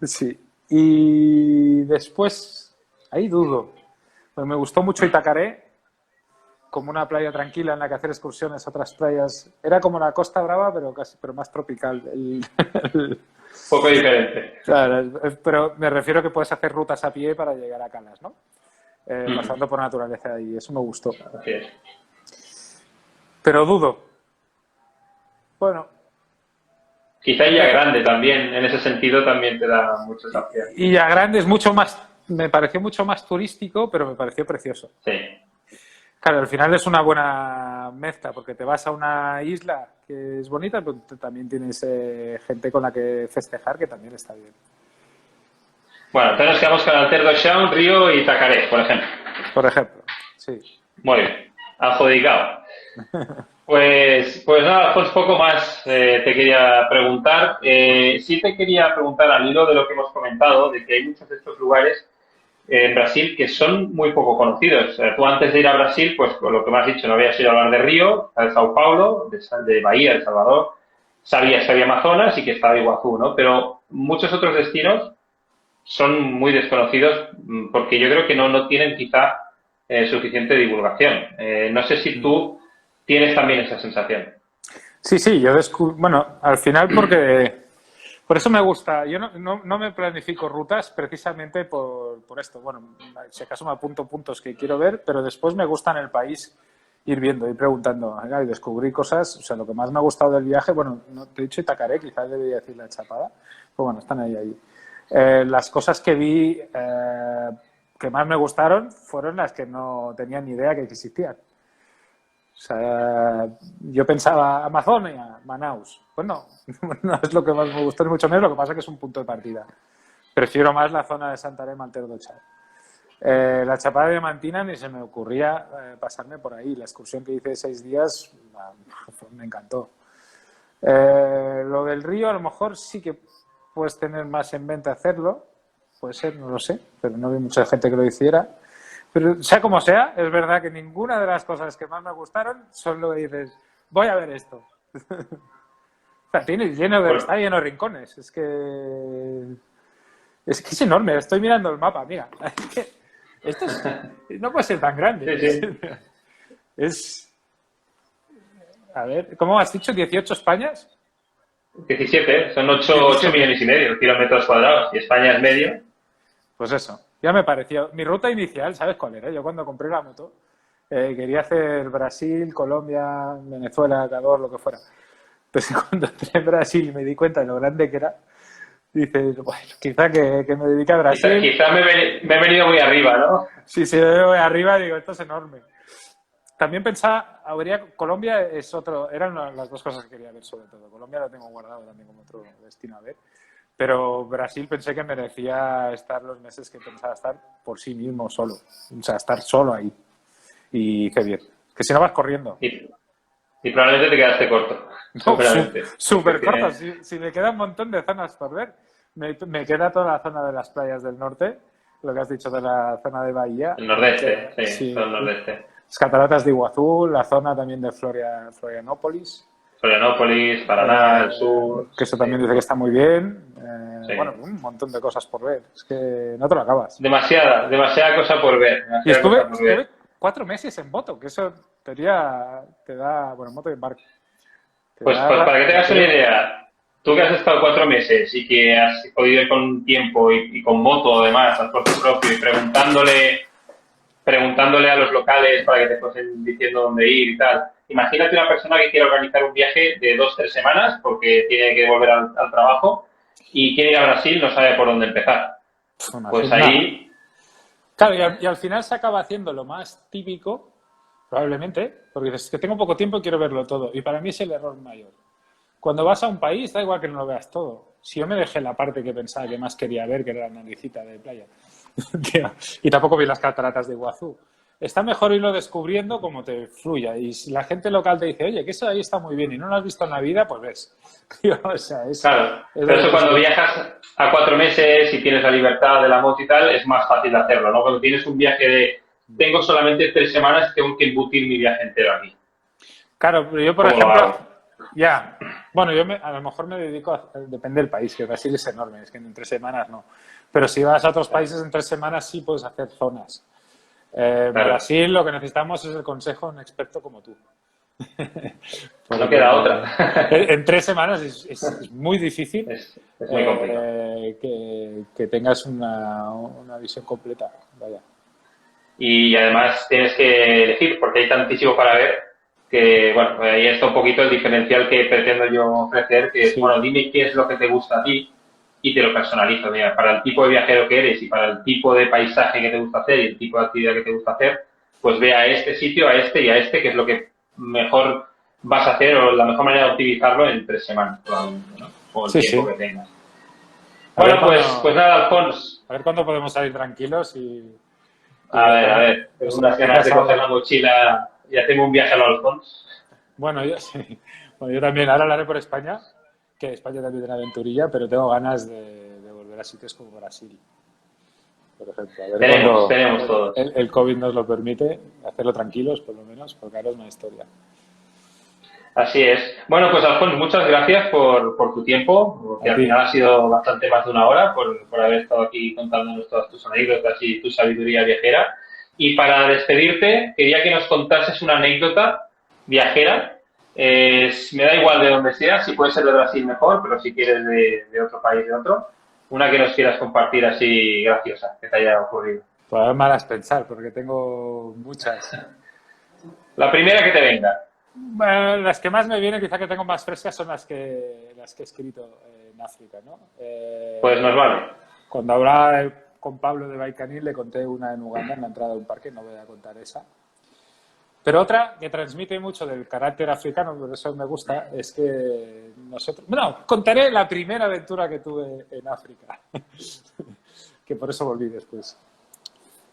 Speaker 2: Sí. Y después, ahí dudo. Pues me gustó mucho Itacaré, como una playa tranquila en la que hacer excursiones a otras playas. Era como la Costa Brava, pero más tropical.
Speaker 3: Poco diferente.
Speaker 2: Claro, pero me refiero que puedes hacer rutas a pie para llegar a Calas, ¿no? Pasando por naturaleza y eso me gustó.
Speaker 3: Así es.
Speaker 2: Pero dudo. Bueno.
Speaker 3: Quizá Ilha Grande también, en ese sentido, también te da muchas opciones.
Speaker 2: Ilha Grande es mucho más... Me pareció mucho más turístico, pero me pareció precioso.
Speaker 3: Sí.
Speaker 2: Claro, al final es una buena mezcla, porque te vas a una isla que es bonita, pero también tienes gente con la que festejar, que también está bien.
Speaker 3: Bueno, entonces nos quedamos con Alter do Chão, Río y Itacaré, por ejemplo.
Speaker 2: Por ejemplo, sí.
Speaker 3: Muy bien, adjudicado. Pues nada, pues poco más te quería preguntar. Sí te quería preguntar al hilo de lo que hemos comentado, de que hay muchos de estos lugares en Brasil que son muy poco conocidos. Tú antes de ir a Brasil, pues con lo que me has dicho, no habías ido a hablar de Río, de Sao Paulo, de Bahía, de Salvador. Sabías que había Amazonas y que estaba Iguazú, ¿no? Pero muchos otros destinos son muy desconocidos porque yo creo que no tienen quizá suficiente divulgación. No sé si tú tienes también esa sensación.
Speaker 2: Sí, yo bueno, al final porque Por eso me gusta. Yo no me planifico rutas precisamente por esto. Bueno, si acaso me apunto puntos que quiero ver, pero después me gusta en el país ir viendo, ir preguntando. Y descubrí cosas. O sea, lo que más me ha gustado del viaje, bueno, no te he dicho Itacaré, quizás debería decir La Chapada. Pues bueno, están ahí. Las cosas que vi que más me gustaron fueron las que no tenía ni idea que existían. O sea, yo pensaba Amazonia, Manaus. Pues no, no es lo que más me gustó, ni mucho menos. Lo que pasa es que es un punto de partida. Prefiero más la zona de Santarém, Alter do Chao. La Chapada de Diamantina ni se me ocurría pasarme por ahí. La excursión que hice de 6 días me encantó. Lo del río, a lo mejor sí que puedes tener más en mente hacerlo. Puede ser, no lo sé, pero no vi mucha gente que lo hiciera. Pero sea como sea, es verdad que ninguna de las cosas que más me gustaron son lo que dices, voy a ver esto. O sea, está lleno de rincones. Es que es enorme. Estoy mirando el mapa, mira. Esto no puede ser tan grande.
Speaker 3: Sí.
Speaker 2: A ver, ¿cómo has dicho? ¿18 Españas?
Speaker 3: 17, son 8 millones y medio kilómetros cuadrados y España es medio.
Speaker 2: Pues eso, ya me pareció. Mi ruta inicial, ¿sabes cuál era? Yo cuando compré la moto quería hacer Brasil, Colombia, Venezuela, Ecuador, lo que fuera. Pues cuando entré en Brasil y me di cuenta de lo grande que era, dices, bueno, quizá que me dedique a Brasil.
Speaker 3: Quizá me he venido muy arriba, ¿no?
Speaker 2: Sí, me veo arriba digo, esto es enorme. También pensaba, Colombia es otro, eran las dos cosas que quería ver sobre todo. Colombia lo tengo guardado también como otro destino a ver. Pero Brasil pensé que merecía estar los meses que pensaba estar por sí mismo solo. O sea, estar solo ahí. Y qué bien. Que si no vas corriendo.
Speaker 3: Y probablemente te quedaste corto.
Speaker 2: No, súper corto. Si me queda un montón de zonas por ver. Me queda toda la zona de las playas del norte. Lo que has dicho de la zona de Bahía.
Speaker 3: El nordeste, sí, todo el nordeste.
Speaker 2: Las cataratas de Iguazú, la zona también de Florianópolis.
Speaker 3: Florianópolis, Paraná, el sur.
Speaker 2: Que eso también dice que está muy bien.
Speaker 3: Sí.
Speaker 2: Bueno, un montón de cosas por ver. Es que no te lo acabas.
Speaker 3: Demasiada cosa por ver.
Speaker 2: Y estuve 4 meses en moto, que eso te da, bueno, moto y en barco.
Speaker 3: Pues para que tengas una idea, tú que has estado 4 meses y que has podido ir con tiempo y con moto además, al propio y preguntándole a los locales para que te fuesen diciendo dónde ir y tal. Imagínate una persona que quiere organizar un viaje de 2-3 semanas porque tiene que volver al trabajo y quiere ir a Brasil, no sabe por dónde empezar. Pues ahí...
Speaker 2: Claro, y al final se acaba haciendo lo más típico, probablemente, porque dices, que tengo poco tiempo y quiero verlo todo. Y para mí es el error mayor. Cuando vas a un país, da igual que no lo veas todo. Si yo me dejé la parte que pensaba que más quería ver, que era la naricita de playa, y tampoco vi las cataratas de Iguazú. Está mejor irlo descubriendo como te fluya. Y si la gente local te dice, oye, que eso ahí está muy bien y no lo has visto en la vida, pues ves. O sea,
Speaker 3: claro, pero eso cuando viajas a 4 meses y tienes la libertad de la moto y tal, es más fácil hacerlo, ¿no? Cuando tienes un viaje de, tengo solamente 3 semanas, tengo que embutir mi viaje entero aquí.
Speaker 2: Claro, pero yo, por ejemplo, bueno, a lo mejor me dedico depende del país, que Brasil es enorme, es que en 3 semanas no. Pero si vas a otros países en 3 semanas sí puedes hacer zonas. Claro. Brasil lo que necesitamos es el consejo de un experto como tú.
Speaker 3: No queda otra.
Speaker 2: En 3 semanas es muy difícil
Speaker 3: es muy complicado.
Speaker 2: Que tengas una visión completa. Vaya.
Speaker 3: Y además tienes que elegir, porque hay tantísimo para ver, que, bueno, ahí está un poquito el diferencial que pretendo yo ofrecer, que es, bueno, dime qué es lo que te gusta a ti y te lo personalizo. Mira, para el tipo de viajero que eres y para el tipo de paisaje que te gusta hacer y el tipo de actividad que te gusta hacer, pues ve a este sitio, a este y a este, que es lo que mejor vas a hacer o la mejor manera de optimizarlo en 3 semanas, probablemente, ¿no? O el tiempo que tengas. Bueno, pues nada, Alfons.
Speaker 2: A ver cuándo podemos salir tranquilos y...
Speaker 3: A ver, tengo unas ganas de coger la mochila y hacerme un viaje a los Alfons.
Speaker 2: Bueno, yo también, ahora hablaré por España, que España también tiene aventurilla, pero tengo ganas de volver a sitios como Brasil, por ejemplo. A ver,
Speaker 3: tenemos todos.
Speaker 2: El COVID nos lo permite, hacerlo tranquilos, por lo menos, porque ahora es una historia.
Speaker 3: Así es. Bueno, pues Alfons, muchas gracias por tu tiempo, que al final ha sido bastante más de 1 hora, por haber estado aquí contándonos todas tus anécdotas y tu sabiduría viajera. Y para despedirte, quería que nos contases una anécdota viajera Me da igual de donde sea, si puede ser de Brasil mejor, pero si quieres de otro país, de otro. Una que nos quieras compartir así graciosa, que te haya ocurrido.
Speaker 2: Pues malas pensar, porque tengo muchas.
Speaker 3: La primera que te venga.
Speaker 2: Bueno, las que más me vienen, quizá que tengo más frescas, son las que he escrito en África, ¿no?
Speaker 3: Pues nos vale.
Speaker 2: Cuando hablaba con Pablo de Baikanil, le conté una en Uganda, en la entrada de un parque, no voy a contar esa. Pero otra que transmite mucho del carácter africano, por eso me gusta, es que nosotros... Bueno, contaré la primera aventura que tuve en África, que por eso volví después.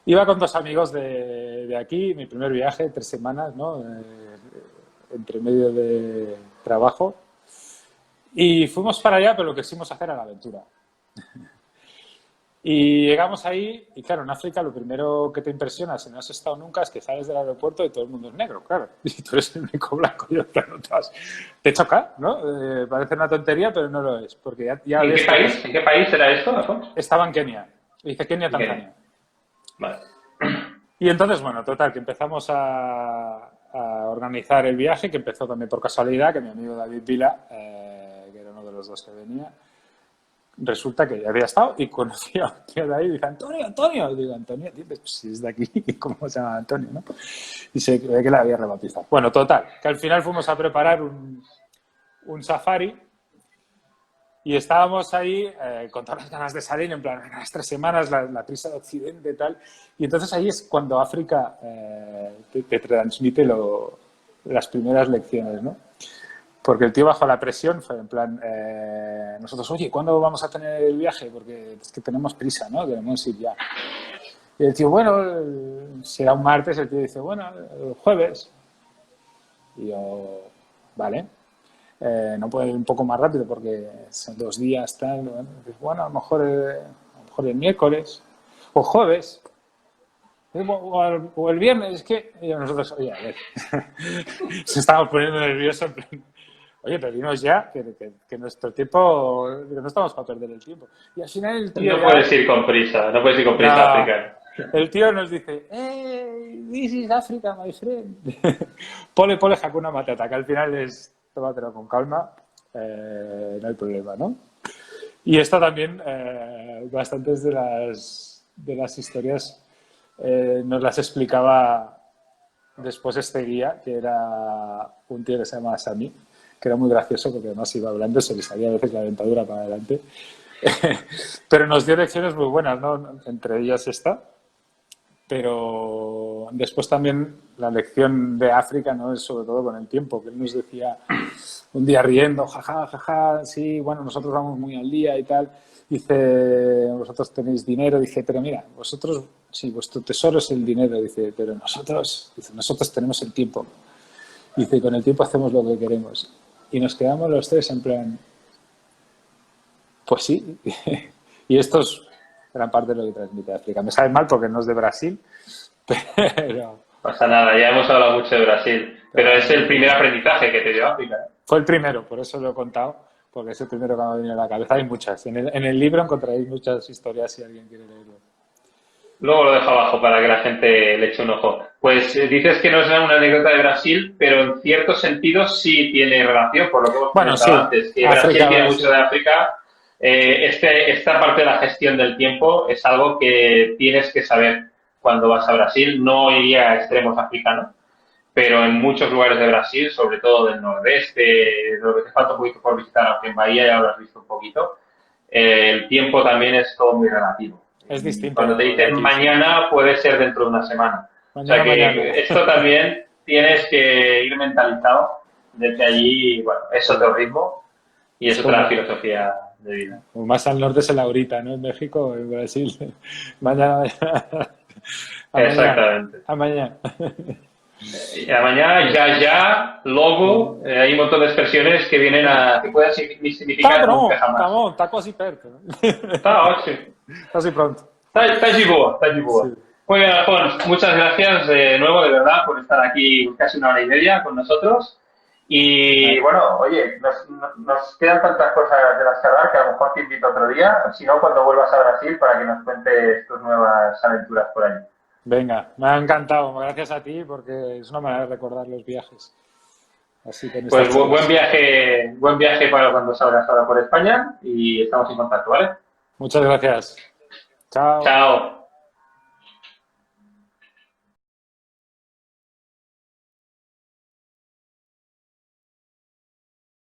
Speaker 2: Iba con 2 amigos de aquí, mi primer viaje, 3 semanas, ¿no? Entre medio de trabajo. Y fuimos para allá, pero lo que quisimos hacer era la aventura. Y llegamos ahí, y claro, en África lo primero que te impresiona, si no has estado nunca, es que sales del aeropuerto y todo el mundo es negro, claro. Y tú eres el único blanco y otras notas. Te choca, ¿no? Parece una tontería, pero no lo es. Porque ya
Speaker 3: ¿En qué país? ¿En qué país era esto, Alfonso?
Speaker 2: estaba en Kenia. Dice Kenia, Tanzania.
Speaker 3: Vale.
Speaker 2: Y entonces, bueno, total, que empezamos a organizar el viaje, que empezó también por casualidad, que mi amigo David Vila, que era uno de los 2 que venía, resulta que ya había estado y conocía a un tío de ahí y dice, Antonio. Y digo, Antonio, tío, pues si es de aquí, ¿cómo se llama Antonio, no? Y se ve que la había rebautizado. Bueno, total, que al final fuimos a preparar un safari y estábamos ahí con todas las ganas de salir, en plan, las 3 semanas, la prisa de Occidente y tal. Y entonces ahí es cuando África te transmite las primeras lecciones, ¿no? Porque el tío bajo la presión fue en plan, nosotros, oye, ¿cuándo vamos a tener el viaje? Porque es que tenemos prisa, ¿no? Queremos ir ya. Y el tío, bueno, será un martes, el tío dice, bueno, el jueves. Y yo, vale. No puedo ir un poco más rápido porque son 2 días, tal. Bueno, a lo mejor el miércoles o jueves. O el viernes, es que y nosotros, oye, a ver, se estamos poniendo nerviosos, en plan, oye, pero dinos ya, que nuestro tiempo, que no estamos para perder el tiempo. Y al final el tío
Speaker 3: No puedes ir con prisa, no puedes ir con prisa
Speaker 2: No.
Speaker 3: africana.
Speaker 2: El tío nos dice, hey, this is Africa, my friend. Pole Hakuna Matata, que al final es, tómatelo con calma, no hay problema, ¿no? Y esto también, bastantes de las historias nos las explicaba después este guía, que era un tío que se llama Sami, que era muy gracioso porque además iba hablando, se le salía a veces la dentadura para adelante. Pero nos dio lecciones muy buenas, ¿no? Entre ellas esta. Pero después también la lección de África, ¿no? Es sobre todo con el tiempo, que él nos decía un día riendo, jaja, sí, bueno, nosotros vamos muy al día y tal. Dice, vosotros tenéis dinero, dice, pero mira, vosotros, sí, vuestro tesoro es el dinero, dice, pero nosotros tenemos el tiempo. Dice, con el tiempo hacemos lo que queremos. Y nos quedamos los 3 en plan, pues sí. Y esto es gran parte de lo que transmite África. Me sabe mal porque no es de Brasil, pero...
Speaker 3: No pasa nada, ya hemos hablado mucho de Brasil, pero es el primer aprendizaje que te dio África.
Speaker 2: Fue el primero, por eso lo he contado, porque es el primero que me ha venido a la cabeza. Hay muchas. En el libro encontraréis muchas historias si alguien quiere leerlo.
Speaker 3: Luego lo dejo abajo para que la gente le eche un ojo. Pues dices que no es una anécdota de Brasil, pero en cierto sentido sí tiene relación, por lo que hemos comentado antes, que
Speaker 2: África,
Speaker 3: Brasil tiene
Speaker 2: Brasil.
Speaker 3: mucho de África. Esta parte de la gestión del tiempo es algo que tienes que saber cuando vas a Brasil. No iría a extremos africanos, pero en muchos lugares de Brasil, sobre todo del nordeste, lo que te falta un poquito por visitar, aunque en Bahía ya lo has visto un poquito, el tiempo también es todo muy relativo.
Speaker 2: Es distinto.
Speaker 3: Cuando te dicen
Speaker 2: aquí,
Speaker 3: mañana, puede ser dentro de una semana.
Speaker 2: Mañana,
Speaker 3: o sea que
Speaker 2: mañana.
Speaker 3: esto también tienes que ir mentalizado de que allí, bueno, es otro ritmo y es otra filosofía de vida.
Speaker 2: Más al norte es el ahorita, ¿no? En México, en Brasil. Mañana.
Speaker 3: Exactamente.
Speaker 2: A mañana.
Speaker 3: Y a mañana, ya, logo, hay un montón de expresiones que vienen que pueden significar nunca jamás.
Speaker 2: Tá bom, tá quasi perto.
Speaker 3: Está ótimo.
Speaker 2: Casi pronto.
Speaker 3: Está Giboa. Sí. Muy bien, Alfonso, muchas gracias de nuevo, de verdad, por estar aquí casi 1 hora y media con nosotros. Y bueno, oye, nos quedan tantas cosas de las que hablar que a lo mejor te invito otro día, si no, cuando vuelvas a Brasil para que nos cuentes tus nuevas aventuras por allí.
Speaker 2: Venga, me ha encantado. Gracias a ti porque es una manera de recordar los viajes. Así con
Speaker 3: Pues
Speaker 2: estas charlas.
Speaker 3: buen viaje para cuando salgas ahora por España y estamos en contacto, ¿vale?
Speaker 2: Muchas gracias. Chao.
Speaker 3: Chao.